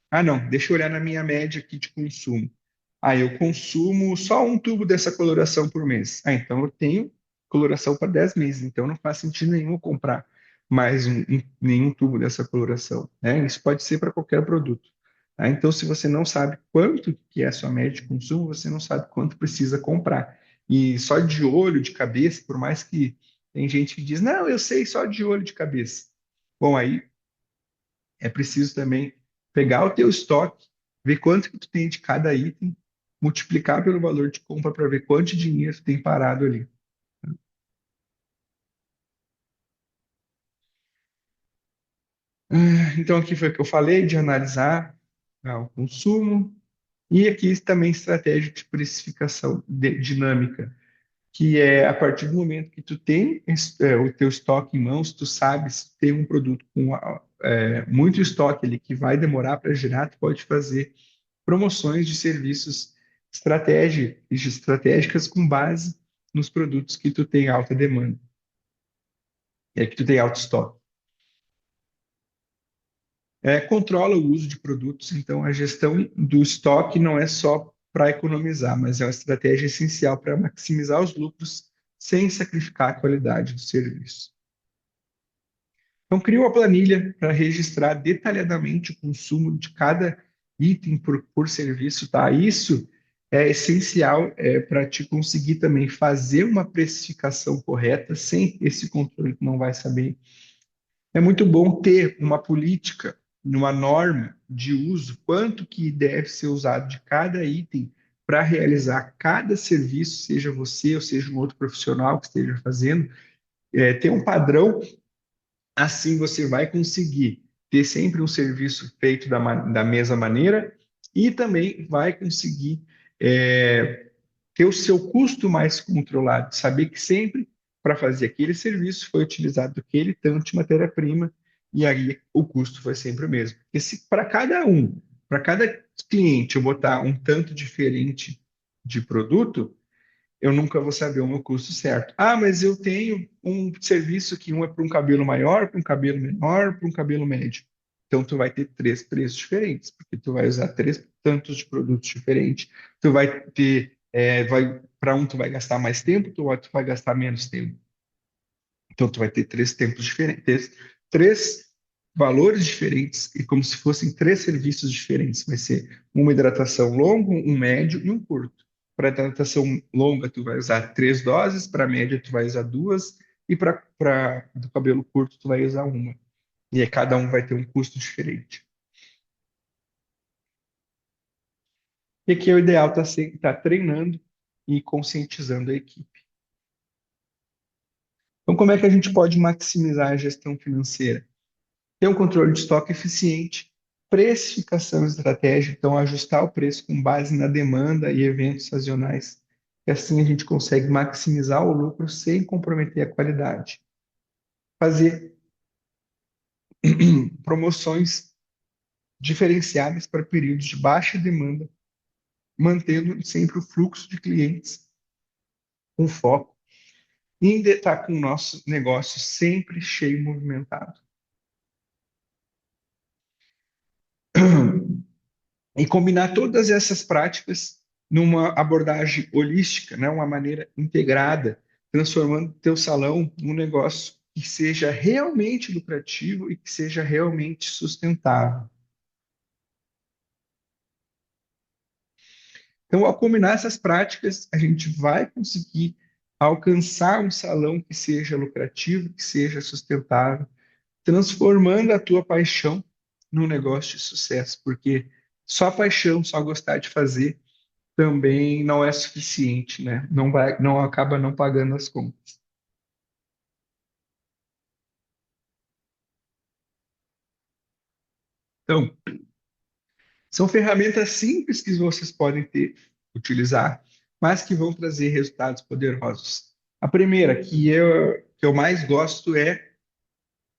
Ah, não, deixa eu olhar na minha média aqui de consumo. Ah, eu consumo só um tubo dessa coloração por mês. Ah, então eu tenho coloração para 10 meses, então não faz sentido nenhum comprar mais nenhum tubo dessa coloração, né? Isso pode ser para qualquer produto. Tá? Então, se você não sabe quanto que é a sua média de consumo, você não sabe quanto precisa comprar. E só de olho, de cabeça, por mais que tem gente que diz, não, eu sei só de olho de cabeça. Bom, aí é preciso também pegar o teu estoque, ver quanto que tu tem de cada item, multiplicar pelo valor de compra para ver quanto dinheiro tu tem parado ali. Então, aqui foi o que eu falei de analisar o consumo e aqui também estratégia de precificação dinâmica, que é a partir do momento que tu tem o teu estoque em mãos, tu sabe se tem um produto com muito estoque ali que vai demorar para gerar, tu pode fazer promoções de serviços estratégicas com base nos produtos que tu tem alta demanda, que tu tem alto estoque. Controla o uso de produtos, então a gestão do estoque não é só para economizar, mas é uma estratégia essencial para maximizar os lucros sem sacrificar a qualidade do serviço. Então, cria uma planilha para registrar detalhadamente o consumo de cada item por serviço, tá? Isso é essencial para te conseguir também fazer uma precificação correta, sem esse controle que não vai saber. É muito bom ter uma política, uma norma de uso, quanto que deve ser usado de cada item para realizar cada serviço, seja você ou seja um outro profissional que esteja fazendo, ter um padrão. Assim você vai conseguir ter sempre um serviço feito da mesma maneira e também vai conseguir ter o seu custo mais controlado, saber que sempre para fazer aquele serviço foi utilizado aquele tanto de matéria-prima e aí o custo foi sempre o mesmo. Porque se para cada cliente eu botar um tanto diferente de produto, eu nunca vou saber o meu custo certo. Ah, mas eu tenho um serviço que um é para um cabelo maior, para um cabelo menor, para um cabelo médio. Então, tu vai ter três preços diferentes, porque tu vai usar três tantos de produtos diferentes. Tu vai ter, para um tu vai gastar mais tempo, tu outro vai gastar menos tempo. Então, tu vai ter três tempos diferentes, três valores diferentes, e como se fossem três serviços diferentes. Vai ser uma hidratação longa, um médio e um curto. Para hidratação longa, tu vai usar três doses, para média, tu vai usar duas, e para do cabelo curto, tu vai usar uma. E aí, cada um vai ter um custo diferente. E aqui é o ideal tá treinando e conscientizando a equipe. Então, como é que a gente pode maximizar a gestão financeira? Ter um controle de estoque eficiente, precificação estratégica, então ajustar o preço com base na demanda e eventos sazonais. E assim a gente consegue maximizar o lucro sem comprometer a qualidade. Fazer promoções diferenciadas para períodos de baixa demanda, mantendo sempre o fluxo de clientes com foco em estar com o nosso negócio sempre cheio e movimentado. E combinar todas essas práticas numa abordagem holística, né? Uma maneira integrada, transformando o teu salão num negócio que seja realmente lucrativo e que seja realmente sustentável. Então, ao combinar essas práticas, a gente vai conseguir alcançar um salão que seja lucrativo, que seja sustentável, transformando a tua paixão num negócio de sucesso, porque só paixão, só gostar de fazer também não é suficiente, né? Não acaba não pagando as contas. Então, são ferramentas simples que vocês podem utilizar, mas que vão trazer resultados poderosos. A primeira, que eu mais gosto, é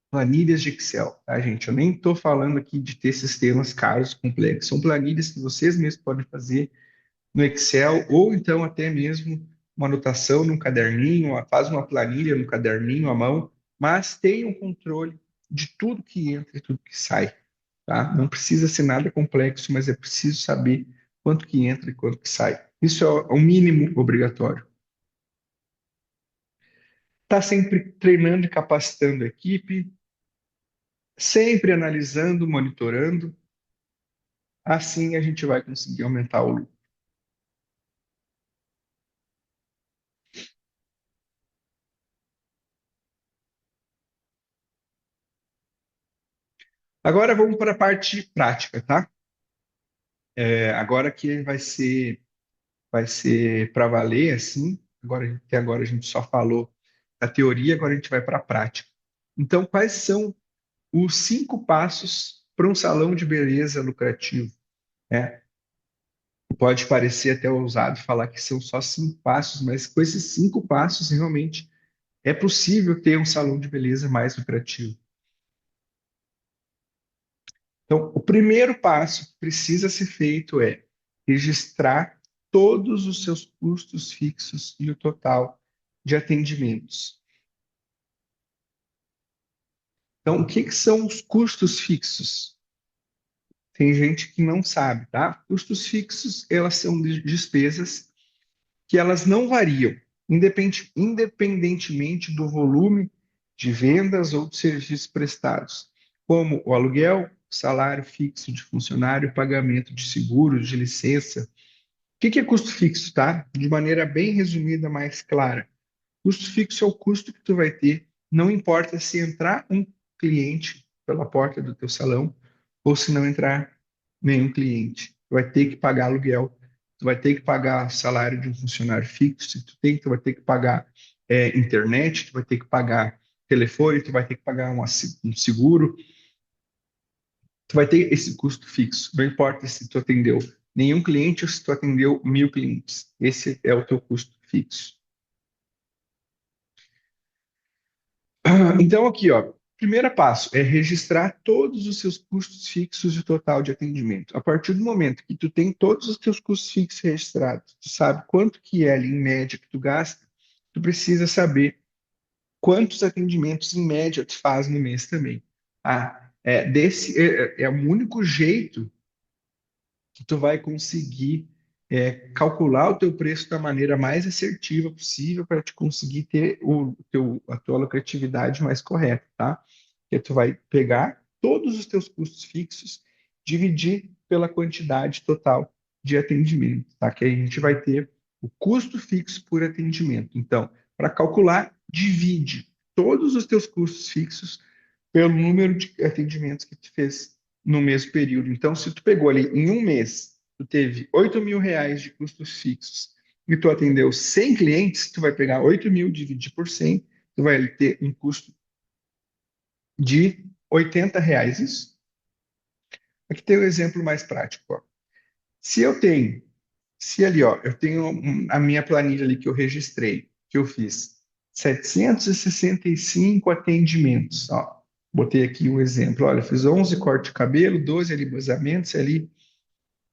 planilhas de Excel, tá, gente? Eu nem estou falando aqui de ter sistemas caros, complexos. São planilhas que vocês mesmos podem fazer no Excel, ou então até mesmo uma anotação num caderninho, faz uma planilha no caderninho à mão, mas tenha um controle de tudo que entra e tudo que sai, tá? Não precisa ser nada complexo, mas é preciso saber quanto que entra e quanto que sai. Isso é o mínimo obrigatório. Tá sempre treinando e capacitando a equipe, sempre analisando, monitorando, assim a gente vai conseguir aumentar o lucro. Agora vamos para a parte prática, tá? Agora que vai ser para valer, assim. Até agora a gente só falou da teoria, agora a gente vai para a prática. Então, quais são os 5 passos para um salão de beleza lucrativo? É, pode parecer até ousado falar que são só 5 passos, mas com esses 5 passos, realmente é possível ter um salão de beleza mais lucrativo. Então, o primeiro passo que precisa ser feito é registrar todos os seus custos fixos e o total de atendimentos. Então, o que que são os custos fixos? Tem gente que não sabe, tá? Custos fixos, elas são despesas que elas não variam, independentemente do volume de vendas ou de serviços prestados, como o aluguel, salário fixo de funcionário, pagamento de seguros, de licença. O que é custo fixo, tá? De maneira bem resumida, mais clara. Custo fixo é o custo que tu vai ter, não importa se entrar um cliente pela porta do teu salão ou se não entrar nenhum cliente. Tu vai ter que pagar aluguel, tu vai ter que pagar salário de um funcionário fixo, tu vai ter que pagar internet, tu vai ter que pagar telefone, tu vai ter que pagar um seguro, tu vai ter esse custo fixo. Não importa se tu atendeu nenhum cliente ou se tu atendeu 1.000 clientes. Esse é o teu custo fixo. Então, aqui, ó, primeiro passo é registrar todos os seus custos fixos e o total de atendimento. A partir do momento que tu tem todos os teus custos fixos registrados, tu sabe quanto que é ali em média que tu gasta, tu precisa saber quantos atendimentos em média tu faz no mês também. É o único jeito que tu vai conseguir calcular o teu preço da maneira mais assertiva possível para te conseguir ter a tua lucratividade mais correta, tá? Que tu vai pegar todos os teus custos fixos, dividir pela quantidade total de atendimento, tá? Que aí a gente vai ter o custo fixo por atendimento. Então, para calcular, divide todos os teus custos fixos pelo número de atendimentos que tu fez no mesmo período. Então, se tu pegou ali em um mês, tu teve 8.000 reais de custos fixos e tu atendeu 100 clientes, tu vai pegar 8.000, dividir por 100, tu vai ter um custo de 80 reais. Isso. Aqui tem um exemplo mais prático. Ó. Se eu tenho, se ali, ó, eu tenho a minha planilha ali que eu registrei, que eu fiz 765 atendimentos. Ó. Botei aqui um exemplo. Olha, fiz 11 cortes de cabelo, 12 alibosamentos, ali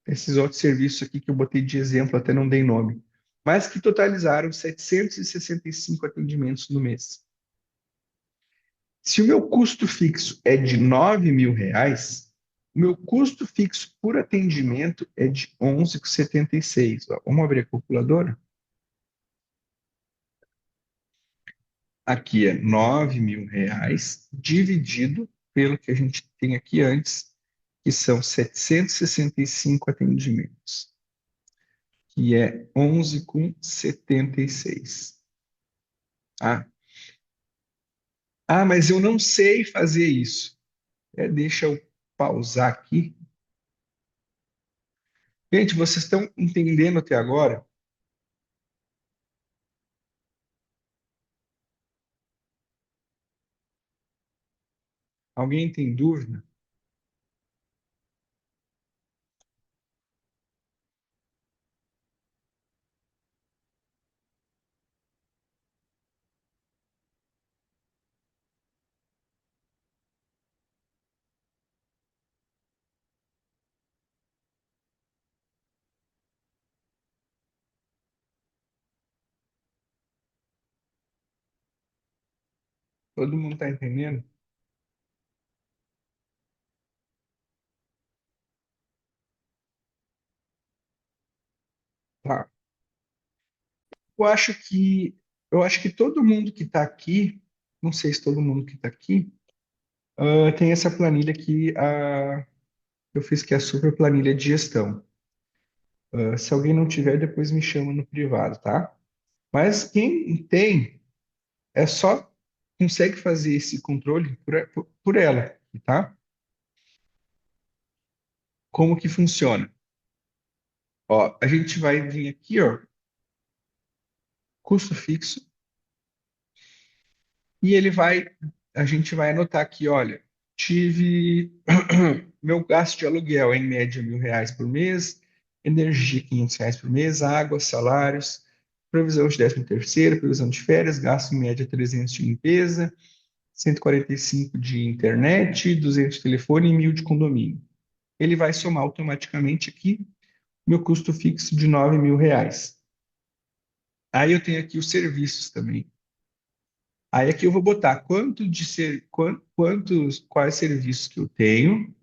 esses outros serviços aqui que eu botei de exemplo, até não dei nome, mas que totalizaram 765 atendimentos no mês. Se o meu custo fixo é de 9.000 reais, o meu custo fixo por atendimento é de 11,76. Vamos abrir a calculadora? Aqui é 9.000 reais dividido pelo que a gente tem aqui antes, que são 765 atendimentos, que é 11,76. Ah, mas eu não sei fazer isso. Deixa eu pausar aqui. Gente, vocês estão entendendo até agora? Alguém tem dúvida? Todo mundo está entendendo? Tá. Eu acho que eu acho que todo mundo que está aqui, não sei se todo mundo que está aqui, tem essa planilha que eu fiz que é a super planilha de gestão. Se alguém não tiver, depois me chama no privado, tá? Mas quem tem, é só consegue fazer esse controle por ela, tá? Como que funciona? Ó, a gente vai vir aqui, ó, custo fixo, e a gente vai anotar aqui, olha, tive meu gasto de aluguel em média 1.000 reais por mês, energia 500 reais por mês, água, salários, provisão de 13º, provisão de férias, gasto em média 300 de limpeza, 145 de internet, 200 de telefone e 1.000 de condomínio. Ele vai somar automaticamente aqui meu custo fixo de 9.000 reais. Aí eu tenho aqui os serviços também. Aí aqui eu vou botar quais serviços que eu tenho,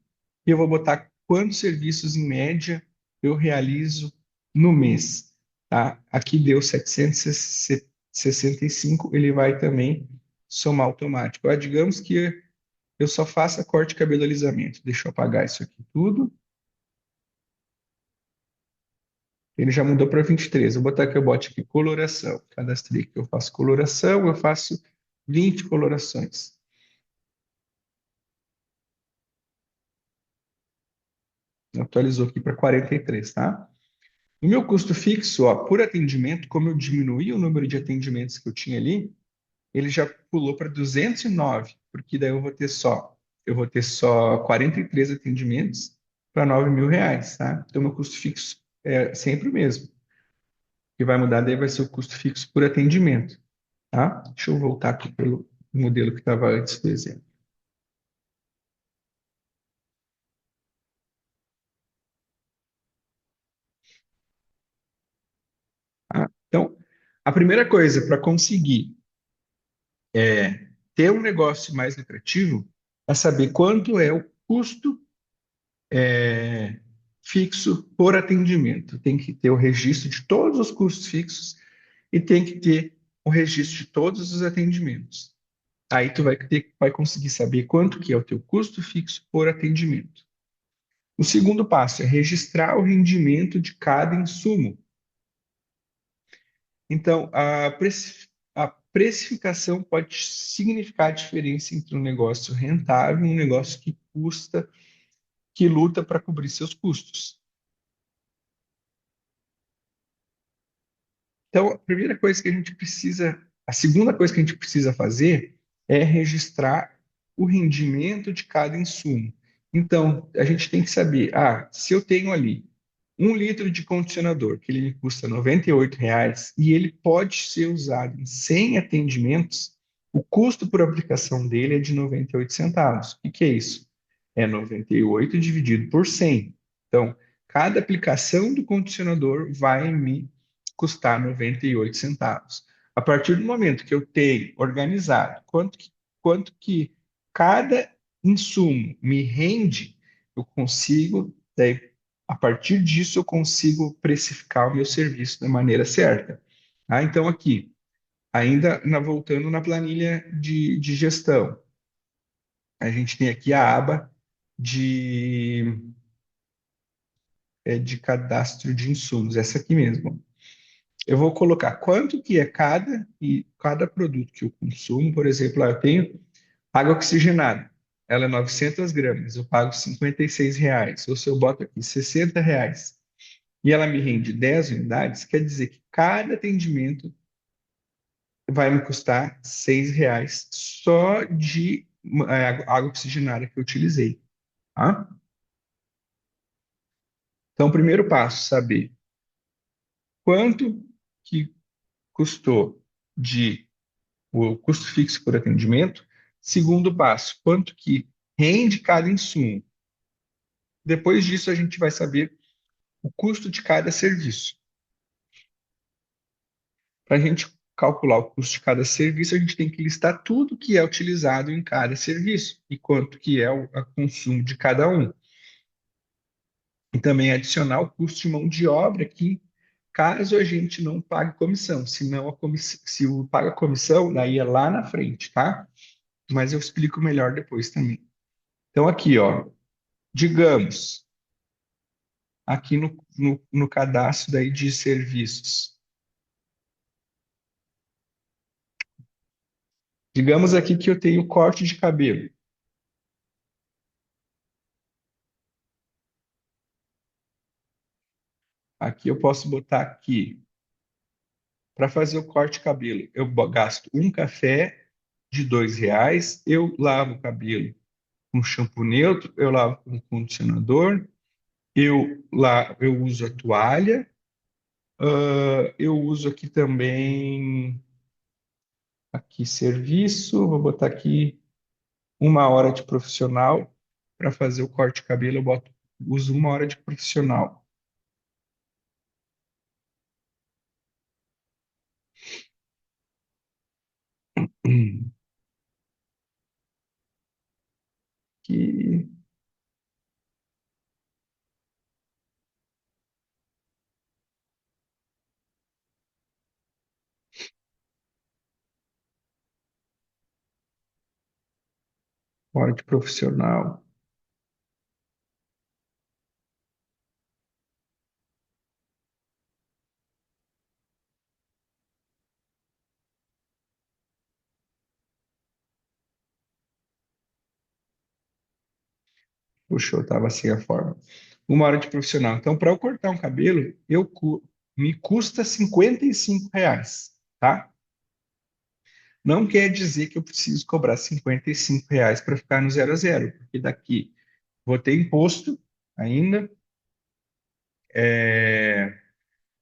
e eu vou botar quantos serviços em média eu realizo no mês, tá? Aqui deu 765, ele vai também somar automático. Digamos que eu só faça corte, cabelo, alisamento. Deixa eu apagar isso aqui tudo. Ele já mudou para 23. Vou botar que eu bote aqui coloração. Cadastrei que eu faço coloração, eu faço 20 colorações. Atualizou aqui para 43, tá? O meu custo fixo, ó, por atendimento, como eu diminuí o número de atendimentos que eu tinha ali, ele já pulou para 209, porque daí eu vou ter só 43 atendimentos para R$ 9.000, tá? Então, meu custo fixo é sempre o mesmo. O que vai mudar daí vai ser o custo fixo por atendimento, tá? Deixa eu voltar aqui pelo modelo que estava antes do exemplo. Tá? Então, a primeira coisa para conseguir ter um negócio mais lucrativo é saber quanto é o custo fixo por atendimento. Tem que ter o registro de todos os custos fixos e tem que ter o registro de todos os atendimentos. Aí tu vai conseguir saber quanto que é o teu custo fixo por atendimento. O segundo passo é registrar o rendimento de cada insumo. Então, a precificação pode significar a diferença entre um negócio rentável e um negócio que custa, que luta para cobrir seus custos. Então, a segunda coisa que a gente precisa fazer é registrar o rendimento de cada insumo. Então, a gente tem que saber, se eu tenho ali 1 litro de condicionador, que ele me custa R$ 98, e ele pode ser usado em 100 atendimentos, o custo por aplicação dele é de 98 centavos. O que que é isso? É 98 dividido por 100. Então, cada aplicação do condicionador vai me custar 98 centavos. A partir do momento que eu tenho organizado quanto que cada insumo me rende, eu consigo, daí, a partir disso, eu consigo precificar o meu serviço da maneira certa. Então, aqui, voltando na planilha de gestão, a gente tem aqui a aba de, de cadastro de insumos, essa aqui mesmo. Eu vou colocar quanto que é cada produto que eu consumo. Por exemplo, eu tenho água oxigenada. Ela é 900 gramas, eu pago R$ 56. Ou se eu boto aqui R$ 60 e ela me rende 10 unidades, quer dizer que cada atendimento vai me custar R$ 6 só de água oxigenada que eu utilizei. Tá? Então, o primeiro passo, saber quanto que custou de o custo fixo por atendimento. Segundo passo, quanto que rende cada insumo. Depois disso, a gente vai saber o custo de cada serviço. Para a gente calcular o custo de cada serviço, a gente tem que listar tudo que é utilizado em cada serviço e quanto que é o consumo de cada um. E também adicionar o custo de mão de obra aqui, caso a gente não pague comissão. Senão, se o paga comissão, daí é lá na frente, tá? Mas eu explico melhor depois também. Então, aqui, ó, digamos, aqui no cadastro daí de serviços. Digamos aqui que eu tenho corte de cabelo. Aqui eu posso botar aqui, para fazer o corte de cabelo, eu gasto um café de R$ 2, eu lavo o cabelo com shampoo neutro, eu lavo com condicionador, eu uso a toalha, eu uso aqui também, aqui serviço, vou botar aqui 1 hora de profissional para fazer o corte de cabelo, uso 1 hora de profissional. Que hora de profissional. Puxa, eu estava assim a forma. 1 hora de profissional. Então, para eu cortar um cabelo, me custa R$ 55, tá? Não quer dizer que eu preciso cobrar R$ 55 para ficar no 0 a 0, porque daqui vou ter imposto, ainda.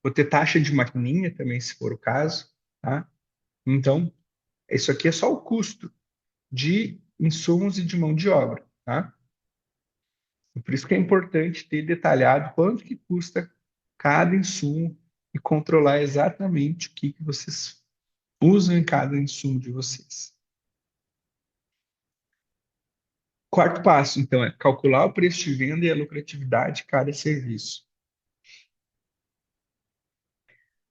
Vou ter taxa de maquininha também, se for o caso, tá? Então, isso aqui é só o custo de insumos e de mão de obra, tá? Por isso que é importante ter detalhado quanto que custa cada insumo e controlar exatamente o que que vocês usam em cada insumo de vocês. Quarto passo, então, é calcular o preço de venda e a lucratividade de cada serviço.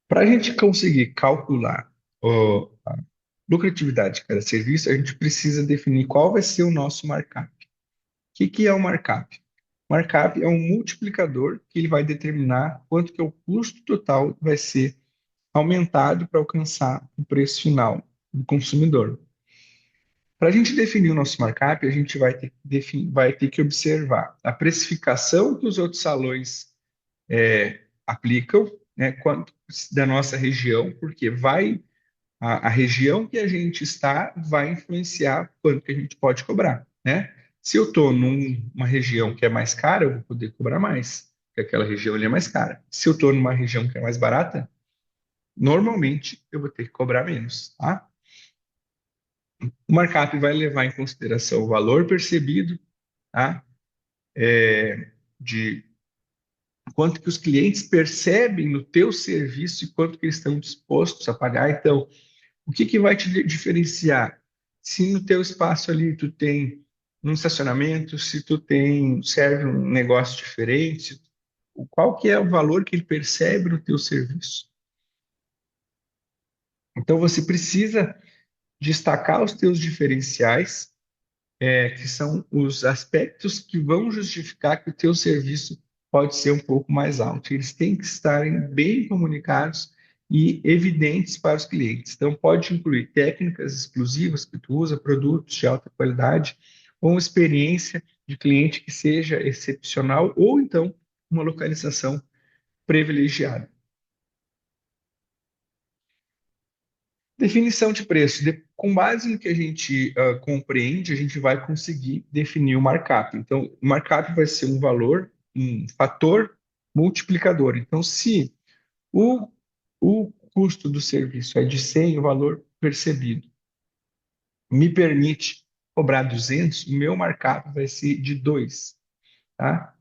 Para a gente conseguir calcular a lucratividade de cada serviço, a gente precisa definir qual vai ser o nosso markup. O que é o markup? Markup é um multiplicador que ele vai determinar quanto que é o custo total vai ser aumentado para alcançar o preço final do consumidor. Para a gente definir o nosso markup, a gente vai ter que observar a precificação que os outros salões aplicam, né, quanto da nossa região, porque a região que a gente está vai influenciar quanto que a gente pode cobrar, né? Se eu estou numa região que é mais cara, eu vou poder cobrar mais, porque aquela região ali é mais cara. Se eu estou numa região que é mais barata, normalmente eu vou ter que cobrar menos, tá? O markup vai levar em consideração o valor percebido, tá? De quanto que os clientes percebem no teu serviço e quanto que eles estão dispostos a pagar. Então, o que que vai te diferenciar? Se no teu espaço ali tu tem um estacionamento, se tu tem serve um negócio diferente, qual que é o valor que ele percebe no teu serviço? Então, você precisa destacar os teus diferenciais, que são os aspectos que vão justificar que o teu serviço pode ser um pouco mais alto. Eles têm que estarem bem comunicados e evidentes para os clientes. Então, pode incluir técnicas exclusivas que tu usa, produtos de alta qualidade, ou uma experiência de cliente que seja excepcional, ou então uma localização privilegiada. Definição de preço. Com base no que a gente compreende, a gente vai conseguir definir o markup. Então, o markup vai ser um valor, um fator multiplicador. Então, se o, o custo do serviço é de 100, o valor percebido me permite cobrar 200, o meu markup vai ser de 2, tá?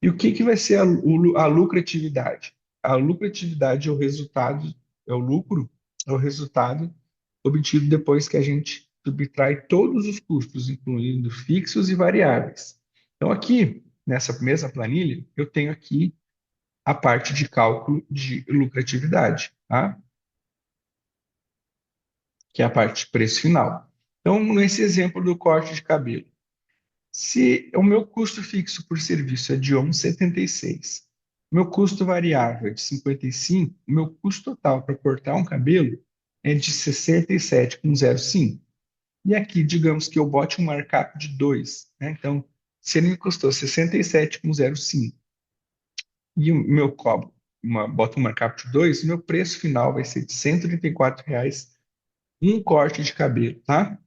E o que que vai ser a lucratividade? A lucratividade é o resultado, é o lucro, é o resultado obtido depois que a gente subtrai todos os custos, incluindo fixos e variáveis. Então, aqui, nessa mesma planilha, eu tenho aqui a parte de cálculo de lucratividade, tá? Que é a parte de preço final. Então, nesse exemplo do corte de cabelo, se o meu custo fixo por serviço é de 11,76, meu custo variável é de 55, o meu custo total para cortar um cabelo é de 67,05. E aqui, digamos que eu bote um markup de 2, né? Então, se ele me custou 67,05 e o meu cobro, bota um markup de 2, o meu preço final vai ser de R$ 134,00, um corte de cabelo, tá?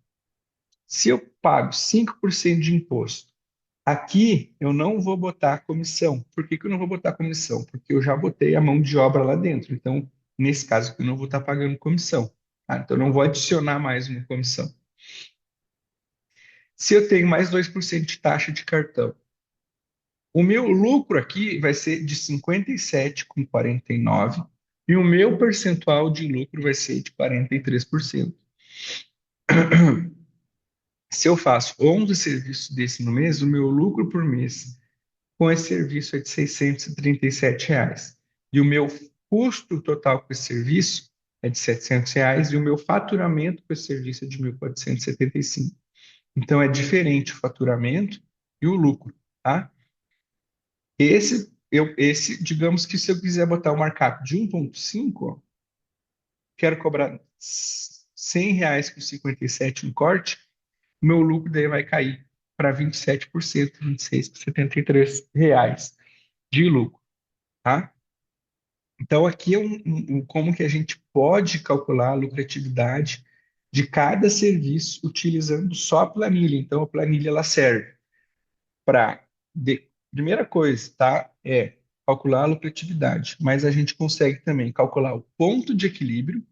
Se eu pago 5% de imposto, aqui eu não vou botar comissão. Por que que eu não vou botar comissão? Porque eu já botei a mão de obra lá dentro. Então, nesse caso, eu não vou estar pagando comissão, tá? Então, eu não vou adicionar mais uma comissão. Se eu tenho mais 2% de taxa de cartão, o meu lucro aqui vai ser de 57,49 e o meu percentual de lucro vai ser de 43%. Se eu faço 11 serviços desse no mês, o meu lucro por mês com esse serviço é de R$ 637. E o meu custo total com esse serviço é de R$ 700 e o meu faturamento com esse serviço é de 1.475. Então é diferente o faturamento e o lucro, tá? Digamos que se eu quiser botar um markup de 1,5, quero cobrar R$ 100 com 57 no corte, meu lucro daí vai cair para 27%, 26 por R$ 73 de lucro, tá? Então aqui é como que a gente pode calcular a lucratividade de cada serviço utilizando só a planilha. Então a planilha ela serve para primeira coisa, tá? É calcular a lucratividade, mas a gente consegue também calcular o ponto de equilíbrio,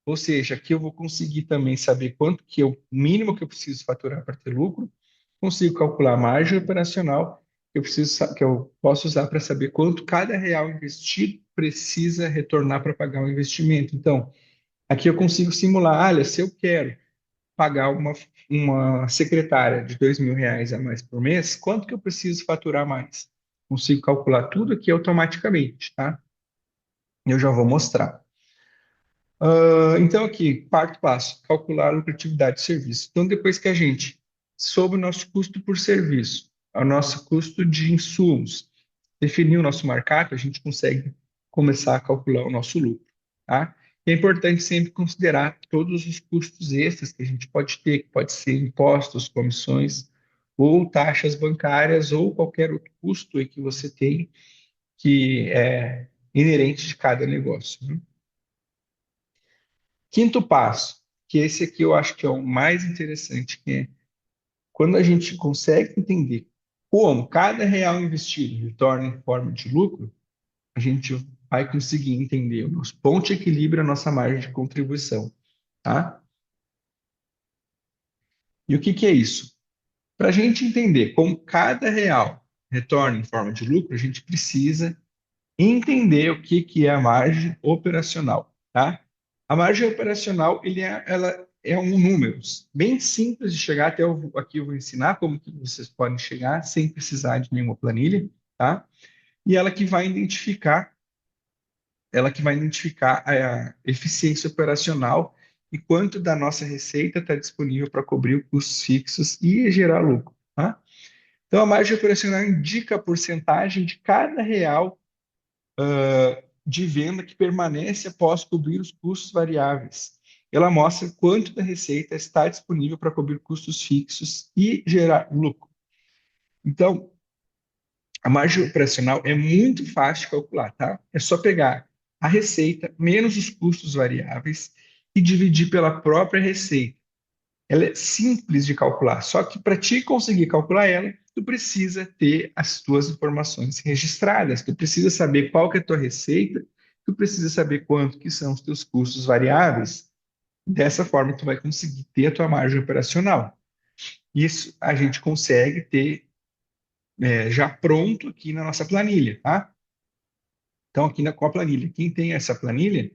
ou seja, aqui eu vou conseguir também saber quanto que é o mínimo que eu preciso faturar para ter lucro, consigo calcular a margem operacional que que eu posso usar para saber quanto cada real investido precisa retornar para pagar o investimento. Então, aqui eu consigo simular, olha, se eu quero pagar uma secretária de R$ 2.000 a mais por mês, quanto que eu preciso faturar mais? Consigo calcular tudo aqui automaticamente, tá? Eu já vou mostrar. Então, aqui, quarto passo, calcular a lucratividade de serviço. Então, depois que a gente soube o nosso custo por serviço, o nosso custo de insumos, definir o nosso markup, a gente consegue começar a calcular o nosso lucro, tá? E é importante sempre considerar todos os custos extras que a gente pode ter, que pode ser impostos, comissões, ou taxas bancárias, ou qualquer outro custo aí que você tem que é inerente de cada negócio, né? Quinto passo, que esse aqui eu acho que é o mais interessante, que é quando a gente consegue entender como cada real investido retorna em forma de lucro, a gente vai conseguir entender o nosso ponto de equilíbrio, a nossa margem de contribuição, tá? E o que que é isso? Para a gente entender como cada real retorna em forma de lucro, a gente precisa entender o que que é a margem operacional, tá? A margem operacional, ela é um número bem simples de chegar, aqui eu vou ensinar como que vocês podem chegar sem precisar de nenhuma planilha, tá? E ela que vai identificar a eficiência operacional e quanto da nossa receita está disponível para cobrir os custos fixos e gerar lucro, tá? Então, a margem operacional indica a porcentagem de cada real de venda que permanece após cobrir os custos variáveis. Ela mostra quanto da receita está disponível para cobrir custos fixos e gerar lucro. Então, a margem operacional é muito fácil de calcular, tá? É só pegar a receita menos os custos variáveis e dividir pela própria receita. Ela é simples de calcular, só que para te conseguir calcular ela, tu precisa ter as tuas informações registradas, tu precisa saber qual que é a tua receita, tu precisa saber quanto que são os teus custos variáveis. Dessa forma, tu vai conseguir ter a tua margem operacional. Isso a gente consegue ter já pronto aqui na nossa planilha, tá? Então, aqui com a planilha, quem tem essa planilha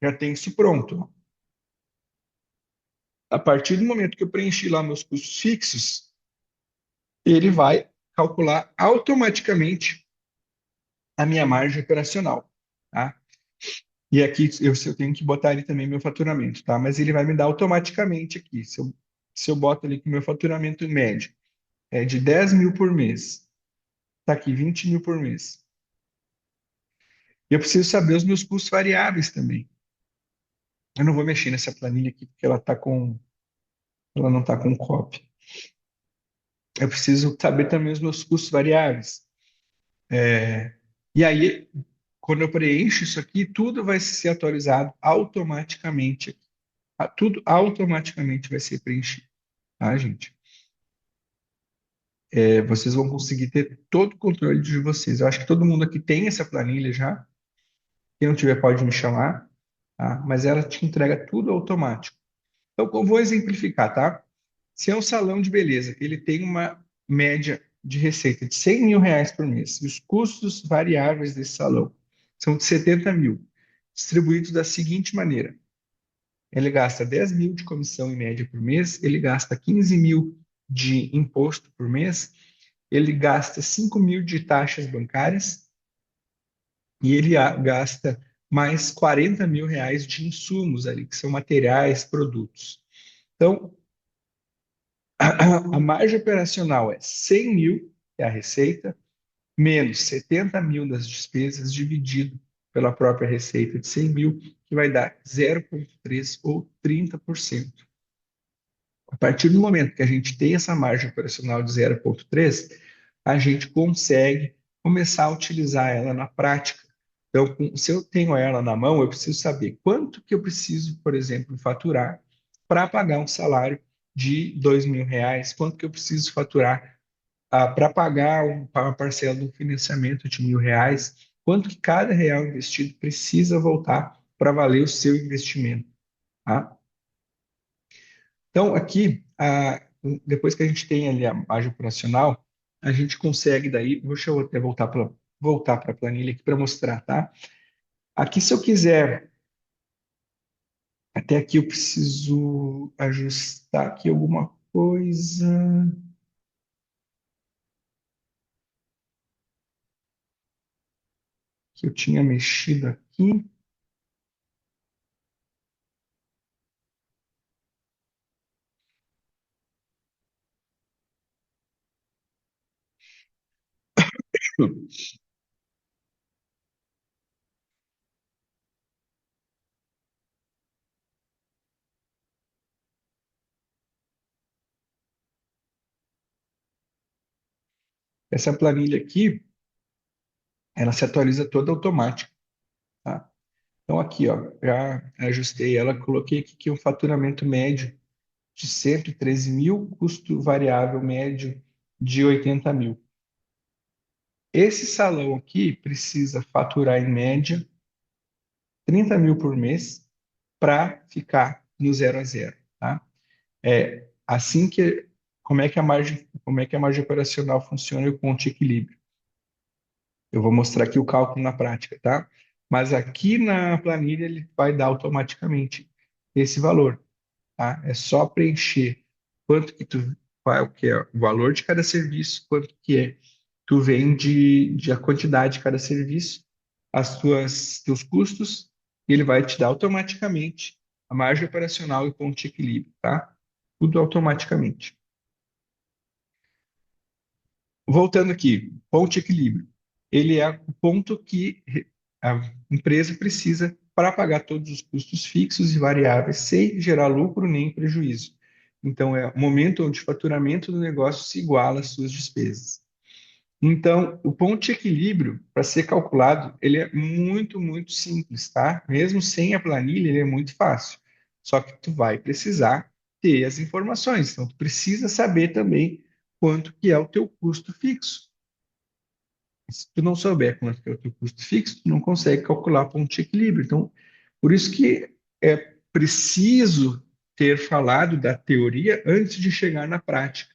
já tem isso pronto. A partir do momento que eu preenchi lá meus custos fixos, ele vai calcular automaticamente a minha margem operacional, tá? E aqui eu tenho que botar ali também meu faturamento, tá? Mas ele vai me dar automaticamente aqui. Se eu boto ali que o meu faturamento médio é de 10 mil por mês, tá aqui 20 mil por mês. E eu preciso saber os meus custos variáveis também. Eu não vou mexer nessa planilha aqui porque ela não está com cópia. Eu preciso saber também os meus custos variáveis. E aí, quando eu preencho isso aqui, tudo vai ser atualizado automaticamente. Tudo automaticamente vai ser preenchido, tá, gente? Vocês vão conseguir ter todo o controle de vocês. Eu acho que todo mundo aqui tem essa planilha já. Quem não tiver pode me chamar, tá? Mas ela te entrega tudo automático. Então, eu vou exemplificar, tá? Se é um salão de beleza, ele tem uma média de receita de R$ 100.000 por mês, e os custos variáveis desse salão são de 70 mil, distribuídos da seguinte maneira: ele gasta 10 mil de comissão em média por mês, ele gasta 15 mil de imposto por mês, ele gasta 5 mil de taxas bancárias e ele gasta mais R$ 40.000 de insumos ali, que são materiais, produtos. Então, a margem operacional é 100 mil, que é a receita, menos 70 mil das despesas, dividido pela própria receita de 100 mil, que vai dar 0,3 ou 30%. A partir do momento que a gente tem essa margem operacional de 0,3, a gente consegue começar a utilizar ela na prática. Então, se eu tenho ela na mão, eu preciso saber quanto que eu preciso, por exemplo, faturar para pagar um salário de R$ 2.000, quanto que eu preciso faturar para pagar uma parcela do financiamento de R$ 1.000, quanto que cada real investido precisa voltar para valer o seu investimento, tá? Então, aqui, depois que a gente tem ali a margem operacional, a gente consegue daí, deixa eu até voltar para a planilha aqui para mostrar, tá? Aqui, se eu quiser, até aqui eu preciso ajustar aqui alguma coisa que eu tinha mexido aqui. Essa planilha aqui, ela se atualiza toda automática, tá? Então, aqui, ó, já ajustei ela, coloquei aqui que um faturamento médio de 113 mil, custo variável médio de 80 mil. Esse salão aqui precisa faturar, em média, 30 mil por mês para ficar no zero a zero, tá? É assim que, como é que a margem operacional funciona e o ponto de equilíbrio. Eu vou mostrar aqui o cálculo na prática, tá? Mas aqui na planilha ele vai dar automaticamente esse valor, tá? É só preencher quanto que tu qual é o que é o valor de cada serviço, quanto que é tu vende de a quantidade de cada serviço, as tuas teus custos, e ele vai te dar automaticamente a margem operacional e o ponto de equilíbrio, tá? Tudo automaticamente. Voltando aqui, ponto de equilíbrio. Ele é o ponto que a empresa precisa para pagar todos os custos fixos e variáveis sem gerar lucro nem prejuízo. Então, é o momento onde o faturamento do negócio se iguala às suas despesas. Então, o ponto de equilíbrio, para ser calculado, ele é muito, muito simples, tá? Mesmo sem a planilha, ele é muito fácil. Só que tu vai precisar ter as informações. Então, tu precisa saber também quanto que é o teu custo fixo. Se tu não souber quanto que é o teu custo fixo, tu não consegue calcular ponto de equilíbrio. Então, por isso que é preciso ter falado da teoria antes de chegar na prática,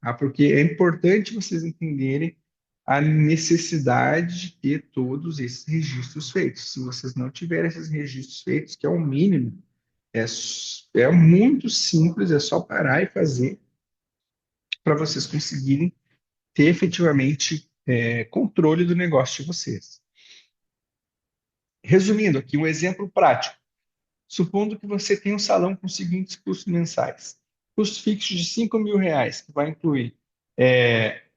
tá? Porque é importante vocês entenderem a necessidade de ter todos esses registros feitos. Se vocês não tiverem esses registros feitos, que é o mínimo, é muito simples, é só parar e fazer para vocês conseguirem ter efetivamente controle do negócio de vocês. Resumindo aqui, um exemplo prático. Supondo que você tem um salão com os seguintes custos mensais. Custo fixo de R$ 5.000, que vai incluir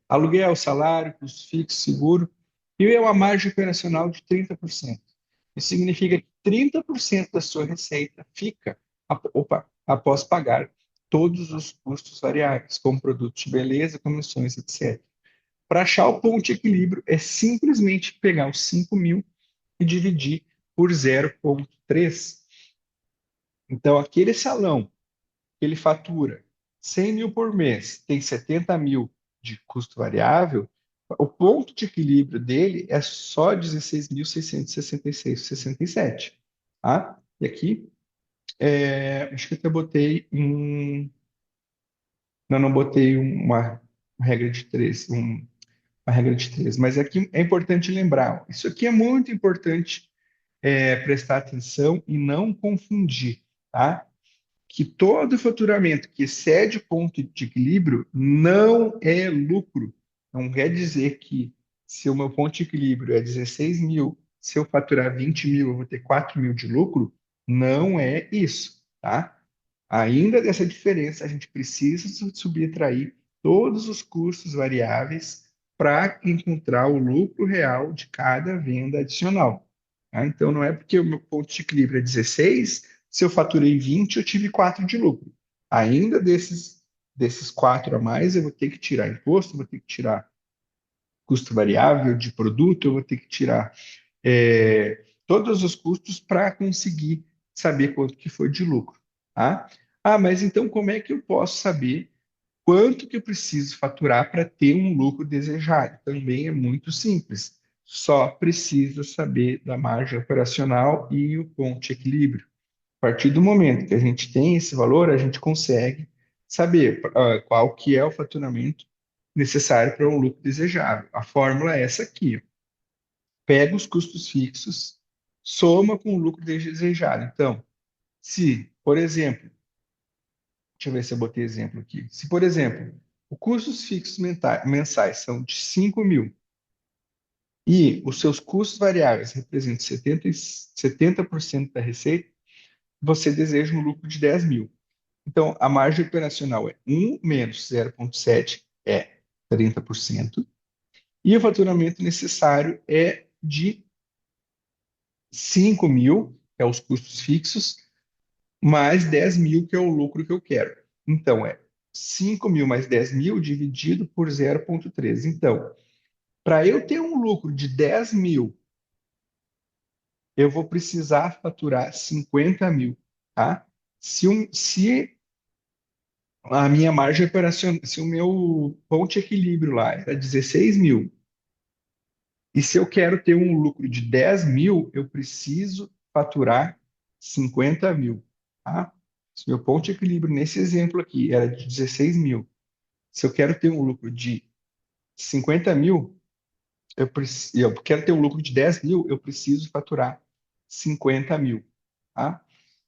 aluguel, salário, custo fixo, seguro, e uma margem operacional de 30%. Isso significa que 30% da sua receita fica após pagar todos os custos variáveis, como produtos de beleza, comissões, etc. Para achar o ponto de equilíbrio, é simplesmente pegar os 5.000 e dividir por 0,3. Então, aquele salão que ele fatura 100 mil por mês, tem 70 mil de custo variável, o ponto de equilíbrio dele é só 16.666,67. Tá? E aqui, acho que até botei não, não botei uma regra de três, uma regra de três, mas aqui é importante lembrar, isso aqui é muito importante prestar atenção e não confundir, tá? Que todo faturamento que excede o ponto de equilíbrio não é lucro. Não quer dizer que se o meu ponto de equilíbrio é 16 mil, se eu faturar 20 mil, eu vou ter 4 mil de lucro. Não é isso, tá? Ainda dessa diferença, a gente precisa subtrair todos os custos variáveis para encontrar o lucro real de cada venda adicional. Tá? Então, não é porque o meu ponto de equilíbrio é 16, se eu faturei 20, eu tive 4 de lucro. Ainda desses 4 a mais, eu vou ter que tirar imposto, vou ter que tirar custo variável de produto, eu vou ter que tirar todos os custos para conseguir saber quanto que foi de lucro. Tá? Ah, mas então como é que eu posso saber Quanto que eu preciso faturar para ter um lucro desejado? Também é muito simples. Só precisa saber da margem operacional e o ponto de equilíbrio. A partir do momento que a gente tem esse valor, a gente consegue saber qual que é o faturamento necessário para um lucro desejável. A fórmula é essa aqui, ó. Pega os custos fixos, soma com o lucro desejado. Então, se, por exemplo, deixa eu ver se eu botei exemplo aqui. Se, por exemplo, os custos fixos mensais são de 5.000 e os seus custos variáveis representam 70% da receita, você deseja um lucro de 10.000. Então, a margem operacional é 1 menos 0,7 é 30%, e o faturamento necessário é de 5.000, que é os custos fixos, mais 10.000, que é o lucro que eu quero. Então, é 5.000 mais 10.000 dividido por 0,3. Então, para eu ter um lucro de 10.000, eu vou precisar faturar 50.000, tá? Se a minha margem operacional, se o meu ponto de equilíbrio lá era 16.000, e se eu quero ter um lucro de 10.000, eu preciso faturar 50.000, tá? Se meu ponto de equilíbrio nesse exemplo aqui era de 16.000, se eu quero ter um lucro de 50.000, eu quero ter um lucro de 10.000, eu preciso faturar 50.000, tá?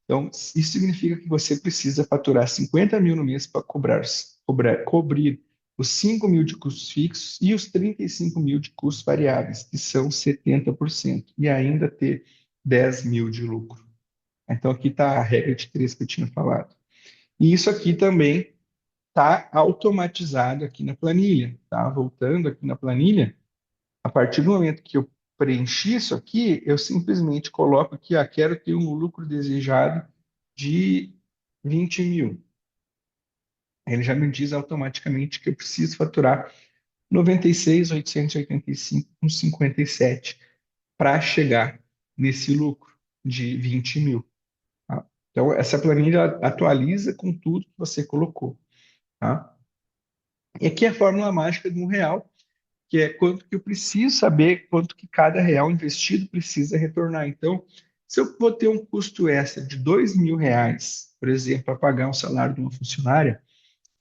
Então, isso significa que você precisa faturar 50.000 no mês para cobrir os 5.000 de custos fixos e os 35.000 de custos variáveis, que são 70%, e ainda ter 10.000 de lucro. Então, aqui está a regra de três que eu tinha falado. E isso aqui também está automatizado aqui na planilha, tá? Voltando aqui na planilha, a partir do momento que eu preenchi isso aqui, eu simplesmente coloco aqui, quero ter um lucro desejado de 20.000. Ele já me diz automaticamente que eu preciso faturar 96.885,57 para chegar nesse lucro de 20.000. Tá? Então, essa planilha atualiza com tudo que você colocou. Tá? E aqui é a fórmula mágica de R$ 1, que é quanto que eu preciso saber, quanto que cada real investido precisa retornar. Então, se eu vou ter um custo extra de R$ 2.000, por exemplo, para pagar um salário de uma funcionária,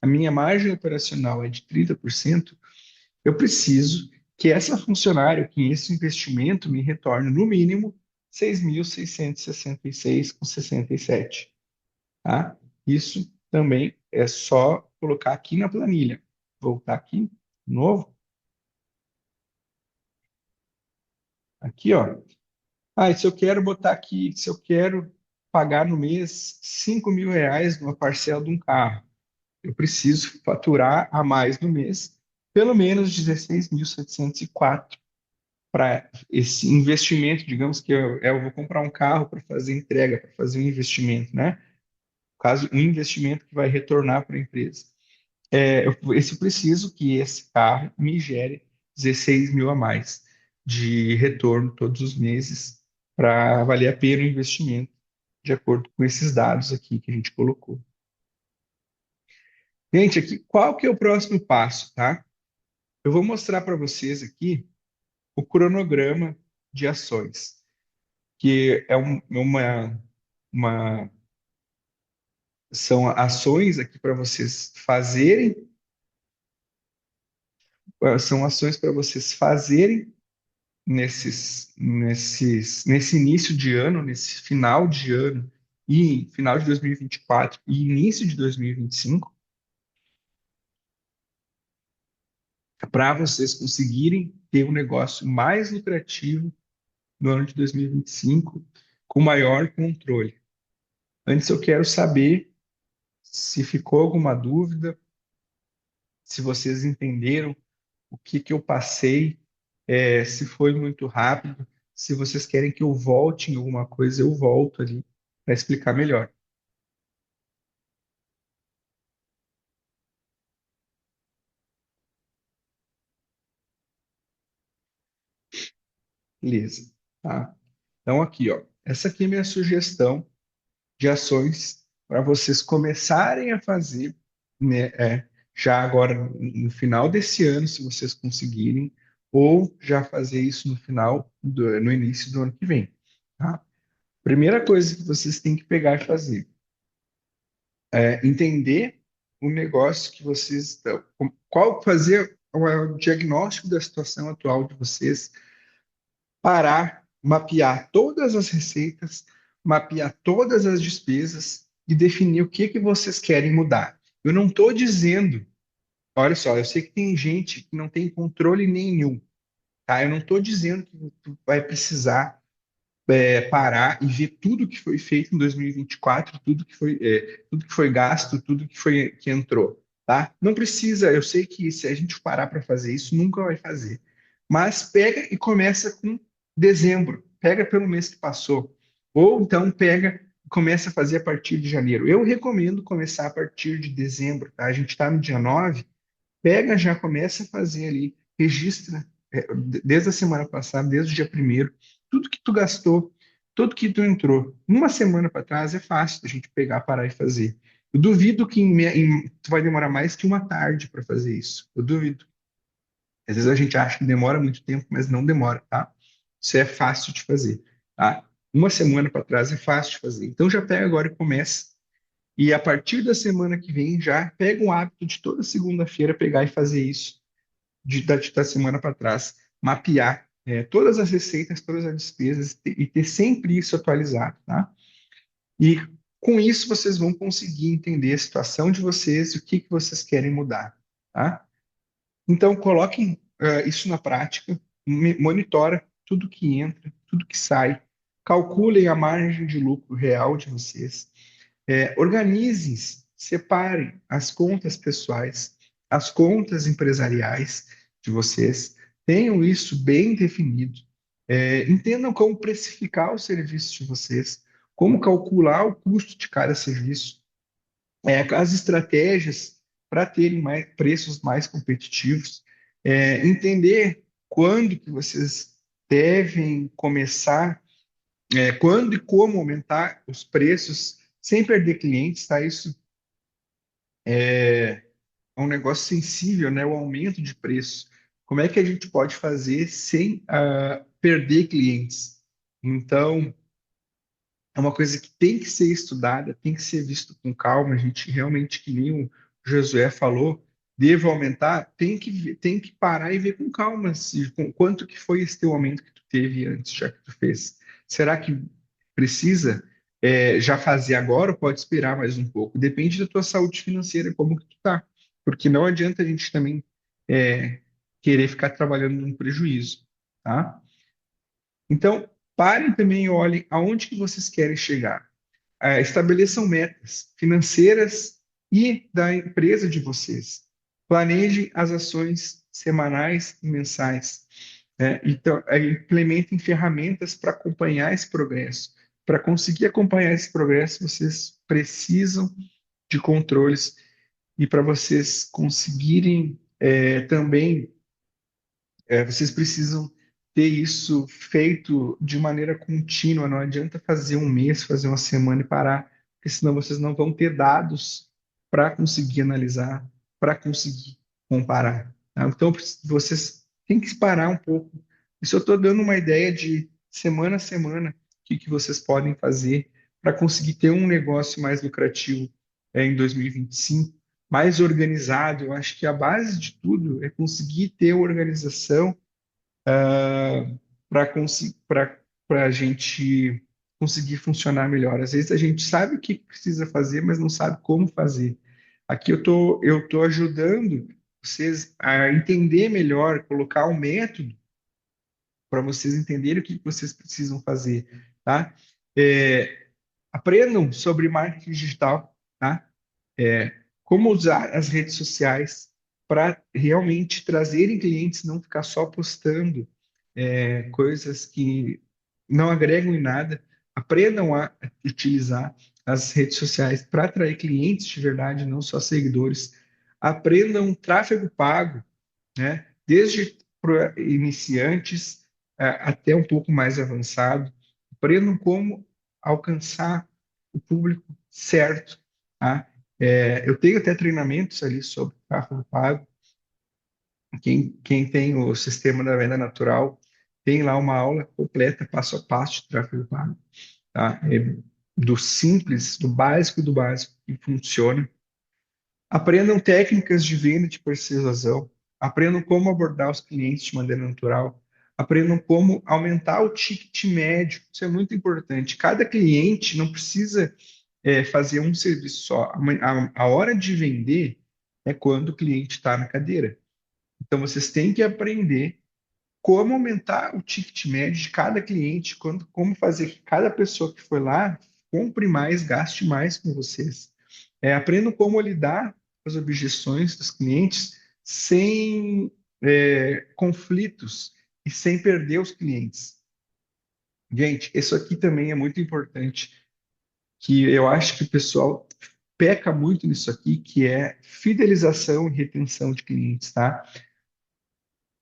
a minha margem operacional é de 30%, eu preciso que essa funcionária, que esse investimento me retorne no mínimo 6.666,67. Tá? Isso também é só colocar aqui na planilha. Voltar aqui, de novo, aqui, ó. E se eu quero botar aqui, se eu quero pagar no mês R$ 5.000 numa parcela de um carro, eu preciso faturar a mais no mês, pelo menos 16.704 para esse investimento, digamos que eu vou comprar um carro para fazer entrega, para fazer um investimento, né? No caso, um investimento que vai retornar para a empresa. Eu preciso que esse carro me gere 16.000 a mais de retorno todos os meses para valer a pena o investimento, de acordo com esses dados aqui que a gente colocou. Gente, aqui, qual que é o próximo passo, tá? Eu vou mostrar para vocês aqui o cronograma de ações, que é uma são ações aqui para vocês fazerem, são ações para vocês fazerem nesse início de ano, nesse final de ano, e final de 2024 e início de 2025, para vocês conseguirem ter um negócio mais lucrativo no ano de 2025, com maior controle. Antes, eu quero saber se ficou alguma dúvida, se vocês entenderam o que que eu passei, se foi muito rápido, se vocês querem que eu volte em alguma coisa, eu volto ali para explicar melhor. Beleza, tá? Então, aqui, ó, essa aqui é minha sugestão de ações para vocês começarem a fazer, né, já agora no final desse ano, se vocês conseguirem, ou já fazer isso no início do ano que vem, tá? Primeira coisa que vocês têm que pegar e fazer é entender o negócio que vocês estão, fazer o diagnóstico da situação atual de vocês, parar, mapear todas as receitas, mapear todas as despesas e definir o que que vocês querem mudar. Eu não estou dizendo, olha só, eu sei que tem gente que não tem controle nenhum, tá? Eu não estou dizendo que tu vai precisar parar e ver tudo que foi feito em 2024, tudo que foi gasto, tudo que entrou, tá? Não precisa, eu sei que se a gente parar para fazer isso, nunca vai fazer. Mas pega e começa com dezembro, pega pelo mês que passou. Ou então pega e começa a fazer a partir de janeiro. Eu recomendo começar a partir de dezembro, tá? A gente está no dia 9. Pega, já começa a fazer ali, registra, desde a semana passada, desde o dia primeiro, tudo que tu gastou, tudo que tu entrou. Uma semana para trás é fácil a gente pegar, parar e fazer. Eu duvido que tu vai demorar mais que uma tarde para fazer isso. Eu duvido. Às vezes a gente acha que demora muito tempo, mas não demora, tá? Isso é fácil de fazer, tá? Uma semana para trás é fácil de fazer. Então já pega agora e começa. E a partir da semana que vem já pega um hábito de toda segunda-feira pegar e fazer isso da semana para trás, mapear todas as receitas, todas as despesas e ter sempre isso atualizado, tá? E com isso vocês vão conseguir entender a situação de vocês e o que que vocês querem mudar, tá? Então coloquem isso na prática, monitora tudo que entra, tudo que sai, calculem a margem de lucro real de vocês, organizem-se, separem as contas pessoais, as contas empresariais de vocês, tenham isso bem definido, entendam como precificar o serviço de vocês, como calcular o custo de cada serviço, as estratégias para terem preços mais competitivos, entender quando que vocês devem começar, quando e como aumentar os preços sem perder clientes, tá? Isso é um negócio sensível, né? O aumento de preço. Como é que a gente pode fazer sem perder clientes? Então, é uma coisa que tem que ser estudada, tem que ser visto com calma. A gente realmente, que nem o Josué falou, deve aumentar, tem que parar e ver com calma com quanto que foi esse teu aumento que tu teve antes, já que tu fez. Será que precisa já fazer agora ou pode esperar mais um pouco? Depende da tua saúde financeira, como que tu tá. Porque não adianta a gente também é, querer ficar trabalhando num prejuízo, tá? Então, parem também e olhem aonde que vocês querem chegar. Estabeleçam metas financeiras e da empresa de vocês. Planejem as ações semanais e mensais. Então, implementem ferramentas para acompanhar esse progresso. Para conseguir acompanhar esse progresso, vocês precisam de controles e para vocês conseguirem também vocês precisam ter isso feito de maneira contínua. Não adianta fazer um mês, fazer uma semana e parar, porque senão vocês não vão ter dados para conseguir analisar, para conseguir comparar, tá? Então, vocês têm que parar um pouco. Isso eu estou dando uma ideia de semana a semana, o que que vocês podem fazer para conseguir ter um negócio mais lucrativo em 2025, mais organizado. Eu acho que a base de tudo é conseguir ter organização para a gente conseguir funcionar melhor. Às vezes a gente sabe o que precisa fazer, mas não sabe como fazer. Aqui eu tô ajudando vocês a entender melhor, colocar um método para vocês entenderem o que vocês precisam fazer, tá? Aprendam sobre marketing digital, tá? Como usar as redes sociais para realmente trazerem clientes, não ficar só postando coisas que não agregam em nada. Aprendam a utilizar as redes sociais para atrair clientes de verdade, não só seguidores. Aprendam tráfego pago, né? Desde iniciantes até um pouco mais avançado. Aprendam como alcançar o público certo, tá? Eu tenho até treinamentos ali sobre tráfego pago. Quem tem o sistema da venda natural tem lá uma aula completa, passo a passo de tráfego pago, tá? Do simples, do básico, que funciona. Aprendam técnicas de venda de persuasão, aprendam como abordar os clientes de maneira natural, aprendam como aumentar o ticket médio. Isso é muito importante. Cada cliente não precisa fazer um serviço só. A hora de vender é quando o cliente está na cadeira. Então, vocês têm que aprender como aumentar o ticket médio de cada cliente, como fazer que cada pessoa que foi lá compre mais, gaste mais com vocês. Aprendam como lidar com as objeções dos clientes sem conflitos e sem perder os clientes. Gente, isso aqui também é muito importante, que eu acho que o pessoal peca muito nisso aqui, que é fidelização e retenção de clientes, tá?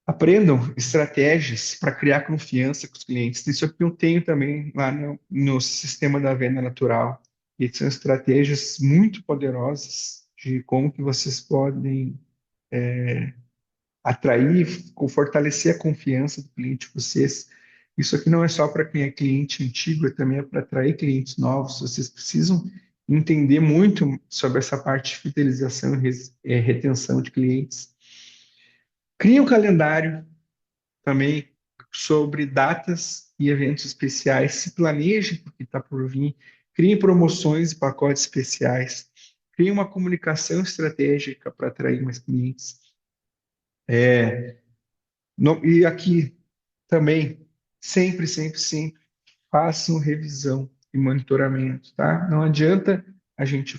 Aprendam estratégias para criar confiança com os clientes. Isso aqui eu tenho também lá no sistema da venda natural. E são estratégias muito poderosas de como que vocês podem atrair, fortalecer a confiança do cliente de vocês. Isso aqui não é só para quem é cliente antigo, é também para atrair clientes novos. Vocês precisam entender muito sobre essa parte de fidelização e retenção de clientes. Crie um calendário também sobre datas e eventos especiais. Se planeje porque está por vir. Crie promoções e pacotes especiais. Crie uma comunicação estratégica para atrair mais clientes. E aqui também, sempre, façam revisão e monitoramento, tá? Não adianta a gente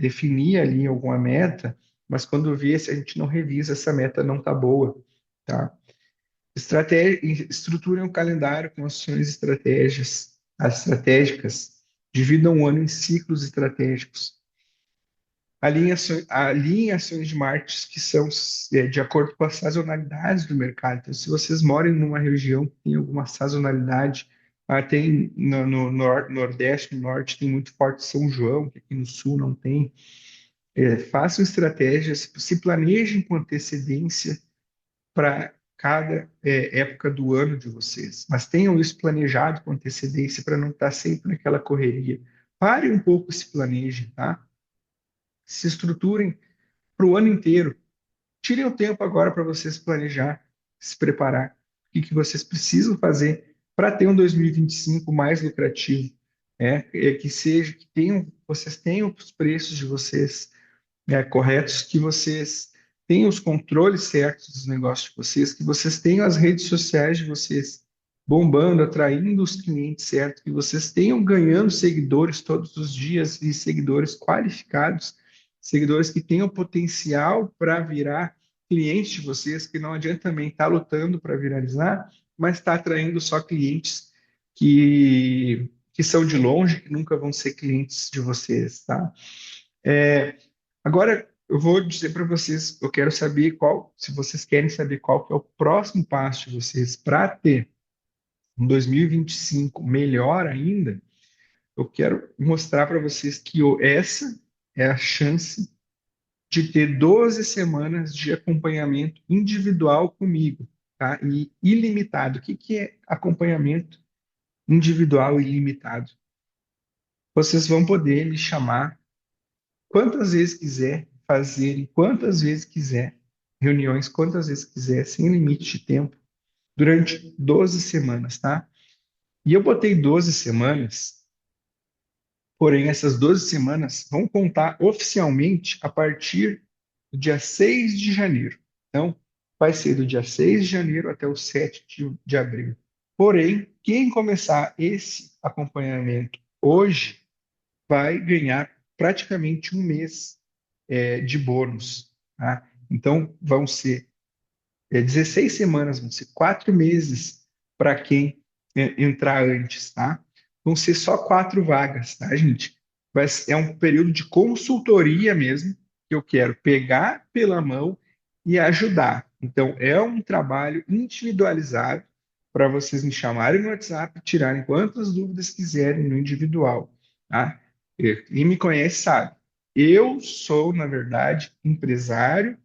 definir ali alguma meta, mas quando vê, se a gente não revisa, essa meta não está boa, tá? Estruturem um calendário com ações estratégicas, dividam o ano em ciclos estratégicos, alinhem ações de marketing que são de acordo com as sazonalidades do mercado. Então, se vocês moram numa região que tem alguma sazonalidade, tem no Nordeste, no Norte, tem muito forte São João, que aqui no Sul não tem. Façam estratégias, se planejem com antecedência para cada época do ano de vocês, mas tenham isso planejado com antecedência para não estar sempre naquela correria. Parem um pouco e se planejem, tá? Se estruturem para o ano inteiro. Tirem o tempo agora para vocês planejar, se preparar. O que vocês precisam fazer para ter um 2025 mais lucrativo. Que seja, vocês tenham os preços de vocês corretos, que vocês tenham os controles certos dos negócios de vocês, que vocês tenham as redes sociais de vocês bombando, atraindo os clientes certos, que vocês tenham ganhando seguidores todos os dias e seguidores qualificados, seguidores que tenham potencial para virar clientes de vocês, que não adianta também estar lutando para viralizar, mas está atraindo só clientes que são de longe, que nunca vão ser clientes de vocês, tá? Agora, eu vou dizer para vocês, eu quero saber se vocês querem saber qual que é o próximo passo de vocês para ter um 2025 melhor ainda, eu quero mostrar para vocês que essa é a chance de ter 12 semanas de acompanhamento individual comigo, tá? E ilimitado. O que é acompanhamento individual e ilimitado? Vocês vão poder me chamar quantas vezes quiser, fazer quantas vezes quiser, reuniões quantas vezes quiser, sem limite de tempo, durante 12 semanas, tá? E eu botei 12 semanas, porém essas 12 semanas vão contar oficialmente a partir do dia 6 de janeiro. Então, vai ser do dia 6 de janeiro até o 7 de abril. Porém, quem começar esse acompanhamento hoje vai ganhar praticamente um mês de bônus, tá? Então, vão ser 16 semanas, vão ser 4 meses para quem entrar antes, tá? Vão ser só 4 vagas, tá, gente? É um período de consultoria mesmo, que eu quero pegar pela mão e ajudar. Então, é um trabalho individualizado para vocês me chamarem no WhatsApp, tirarem quantas dúvidas quiserem no individual, tá? Quem me conhece sabe. Eu sou, na verdade, empresário.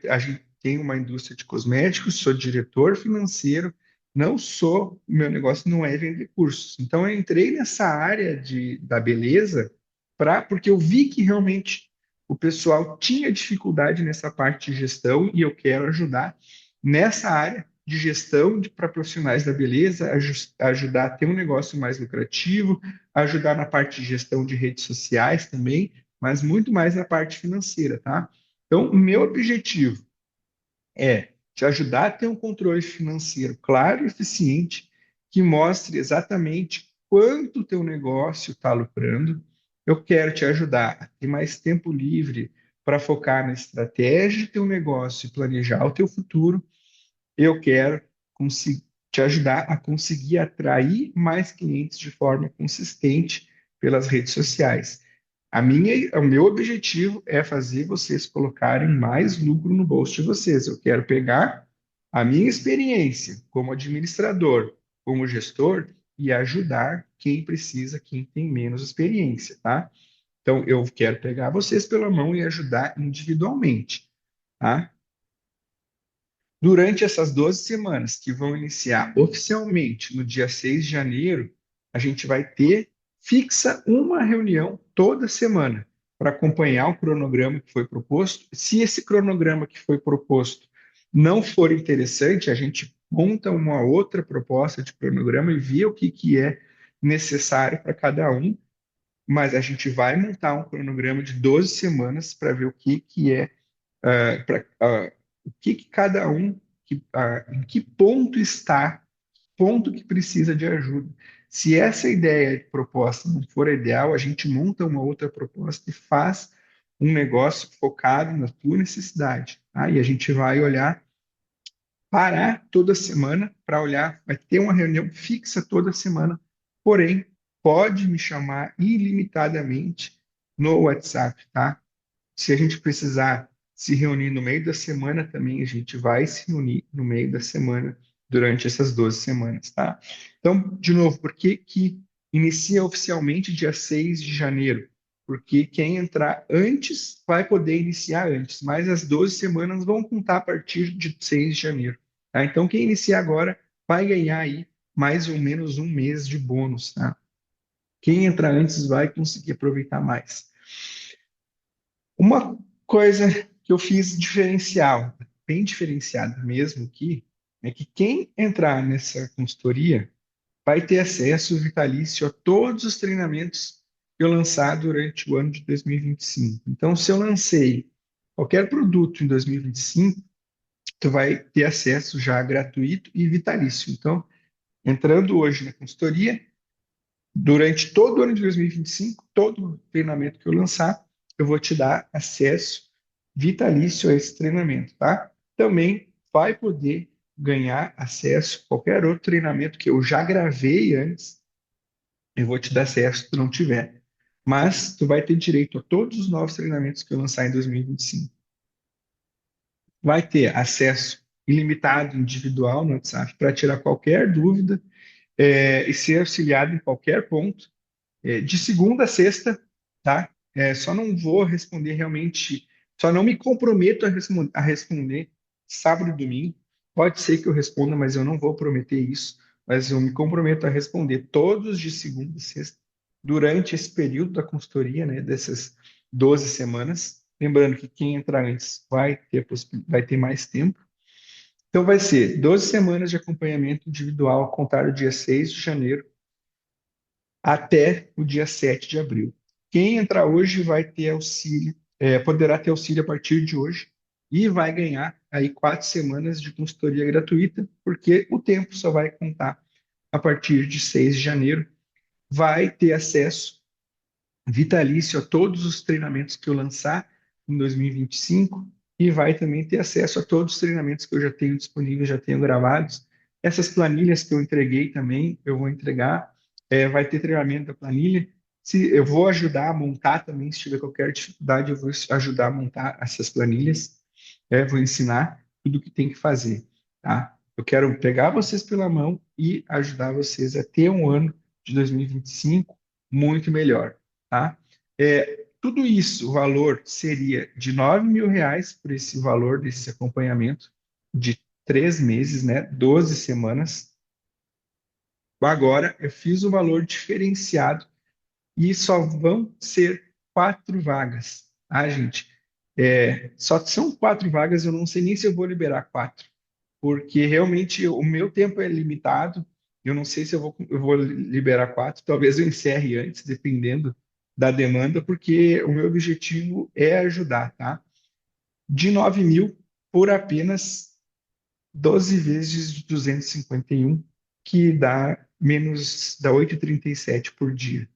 A gente tem uma indústria de cosméticos, sou diretor financeiro, não sou, meu negócio não é vender cursos. Então, eu entrei nessa área da beleza porque eu vi que realmente o pessoal tinha dificuldade nessa parte de gestão e eu quero ajudar nessa área de gestão para profissionais da beleza, ajudar a ter um negócio mais lucrativo, ajudar na parte de gestão de redes sociais também, mas muito mais na parte financeira, tá? Então, o meu objetivo é te ajudar a ter um controle financeiro claro e eficiente que mostre exatamente quanto o teu negócio está lucrando. Eu quero te ajudar a ter mais tempo livre para focar na estratégia do teu negócio e planejar o teu futuro. Eu quero te ajudar a conseguir atrair mais clientes de forma consistente pelas redes sociais. O meu objetivo é fazer vocês colocarem mais lucro no bolso de vocês. Eu quero pegar a minha experiência como administrador, como gestor e ajudar quem precisa, quem tem menos experiência, tá? Então, eu quero pegar vocês pela mão e ajudar individualmente, tá? Durante essas 12 semanas, que vão iniciar oficialmente no dia 6 de janeiro, a gente vai ter fixa uma reunião toda semana para acompanhar o cronograma que foi proposto. Se esse cronograma que foi proposto não for interessante, a gente monta uma outra proposta de cronograma e vê o que é necessário para cada um, mas a gente vai montar um cronograma de 12 semanas para ver que é o que cada um, em que ponto está, ponto que precisa de ajuda. Se essa ideia de proposta não for ideal, a gente monta uma outra proposta e faz um negócio focado na tua necessidade. Tá? E a gente vai olhar, parar toda semana para olhar, vai ter uma reunião fixa toda semana, porém, pode me chamar ilimitadamente no WhatsApp, tá? Se a gente precisar se reunir no meio da semana também, a gente vai se reunir no meio da semana durante essas 12 semanas, tá? Então, de novo, por que que inicia oficialmente dia 6 de janeiro? Porque quem entrar antes vai poder iniciar antes, mas as 12 semanas vão contar a partir de 6 de janeiro, tá? Então, quem iniciar agora vai ganhar aí mais ou menos um mês de bônus, tá? Quem entrar antes vai conseguir aproveitar mais. Uma coisa que eu fiz diferencial, bem diferenciada mesmo aqui, é que quem entrar nessa consultoria vai ter acesso vitalício a todos os treinamentos que eu lançar durante o ano de 2025. Então, se eu lancei qualquer produto em 2025, tu vai ter acesso já gratuito e vitalício. Então, entrando hoje na consultoria, durante todo o ano de 2025, todo treinamento que eu lançar, eu vou te dar acesso vitalício a esse treinamento, tá? Também vai poder ganhar acesso a qualquer outro treinamento que eu já gravei antes, eu vou te dar acesso se tu não tiver. Mas tu vai ter direito a todos os novos treinamentos que eu lançar em 2025. Vai ter acesso ilimitado, individual no WhatsApp para tirar qualquer dúvida e ser auxiliado em qualquer ponto de segunda a sexta, tá? Só não vou responder realmente, só não me comprometo a responder sábado e domingo. Pode ser que eu responda, mas eu não vou prometer isso. Mas eu me comprometo a responder todos de segunda a sexta, durante esse período da consultoria, né? Dessas 12 semanas. Lembrando que quem entrar antes vai ter mais tempo. Então, vai ser 12 semanas de acompanhamento individual a contar do dia 6 de janeiro até o dia 7 de abril. Quem entrar hoje vai ter auxílio, poderá ter auxílio a partir de hoje e vai ganhar aí 4 semanas de consultoria gratuita, porque o tempo só vai contar a partir de 6 de janeiro. Vai ter acesso vitalício a todos os treinamentos que eu lançar em 2025 e vai também ter acesso a todos os treinamentos que eu já tenho disponíveis, já tenho gravados. Essas planilhas que eu entreguei também, eu vou entregar. Vai ter treinamento da planilha. Se eu vou ajudar a montar também, se tiver qualquer dificuldade, eu vou ajudar a montar essas planilhas. Vou ensinar tudo o que tem que fazer, tá? Eu quero pegar vocês pela mão e ajudar vocês a ter um ano de 2025 muito melhor, tá? tudo isso, o valor seria de R$ 9.000 por esse valor desse acompanhamento de 3 meses, né? 12 semanas. Agora eu fiz o valor diferenciado e só vão ser 4 vagas, tá, gente? Só são 4 vagas, eu não sei nem se eu vou liberar 4, porque realmente o meu tempo é limitado. Eu não sei se eu vou liberar 4, talvez eu encerre antes, dependendo da demanda, porque o meu objetivo é ajudar, tá? De 9.000 por apenas 12 vezes de 251, que dá 8,37 por dia,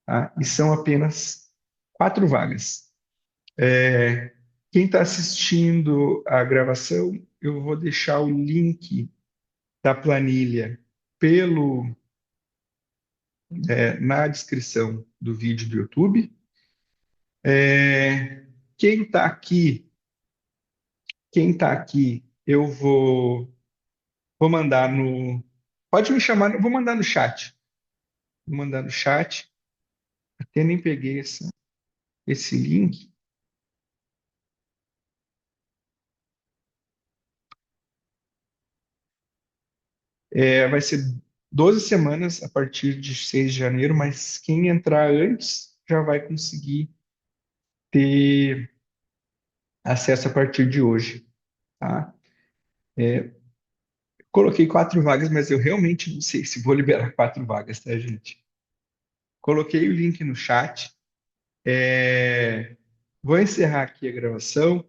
tá? E são apenas 4 vagas. Quem está assistindo a gravação, eu vou deixar o link da planilha pelo, na descrição do vídeo do YouTube. É, quem está aqui, eu vou mandar no. Pode me chamar, vou mandar no chat. Vou mandar no chat. Até nem peguei esse link. Vai ser 12 semanas a partir de 6 de janeiro, mas quem entrar antes já vai conseguir ter acesso a partir de hoje, tá? Coloquei 4 vagas, mas eu realmente não sei se vou liberar 4 vagas, tá, gente? Coloquei o link no chat. Vou encerrar aqui a gravação.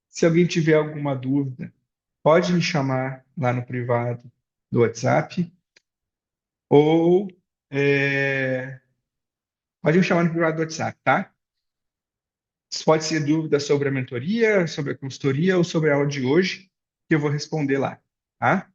Se alguém tiver alguma dúvida, pode me chamar lá no privado do WhatsApp ou pode me chamar no privado do WhatsApp, tá? Pode ser dúvida sobre a mentoria, sobre a consultoria ou sobre a aula de hoje, que eu vou responder lá, tá?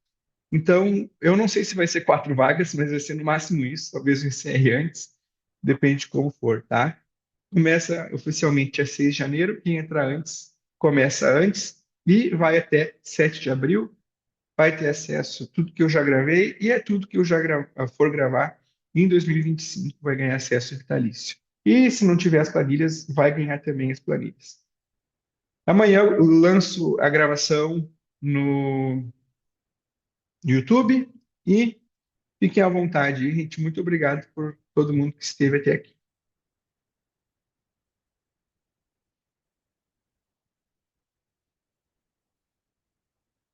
Então, eu não sei se vai ser 4 vagas, mas vai ser no máximo isso. Talvez eu encerre antes, depende de como for, tá? Começa oficialmente dia 6 de janeiro. Quem entrar antes, começa antes e vai até 7 de abril. Vai ter acesso a tudo que eu já gravei e é tudo que eu já for gravar em 2025 vai ganhar acesso vitalício. E se não tiver as planilhas, vai ganhar também as planilhas. Amanhã eu lanço a gravação no YouTube e fiquem à vontade, gente. Muito obrigado por todo mundo que esteve até aqui.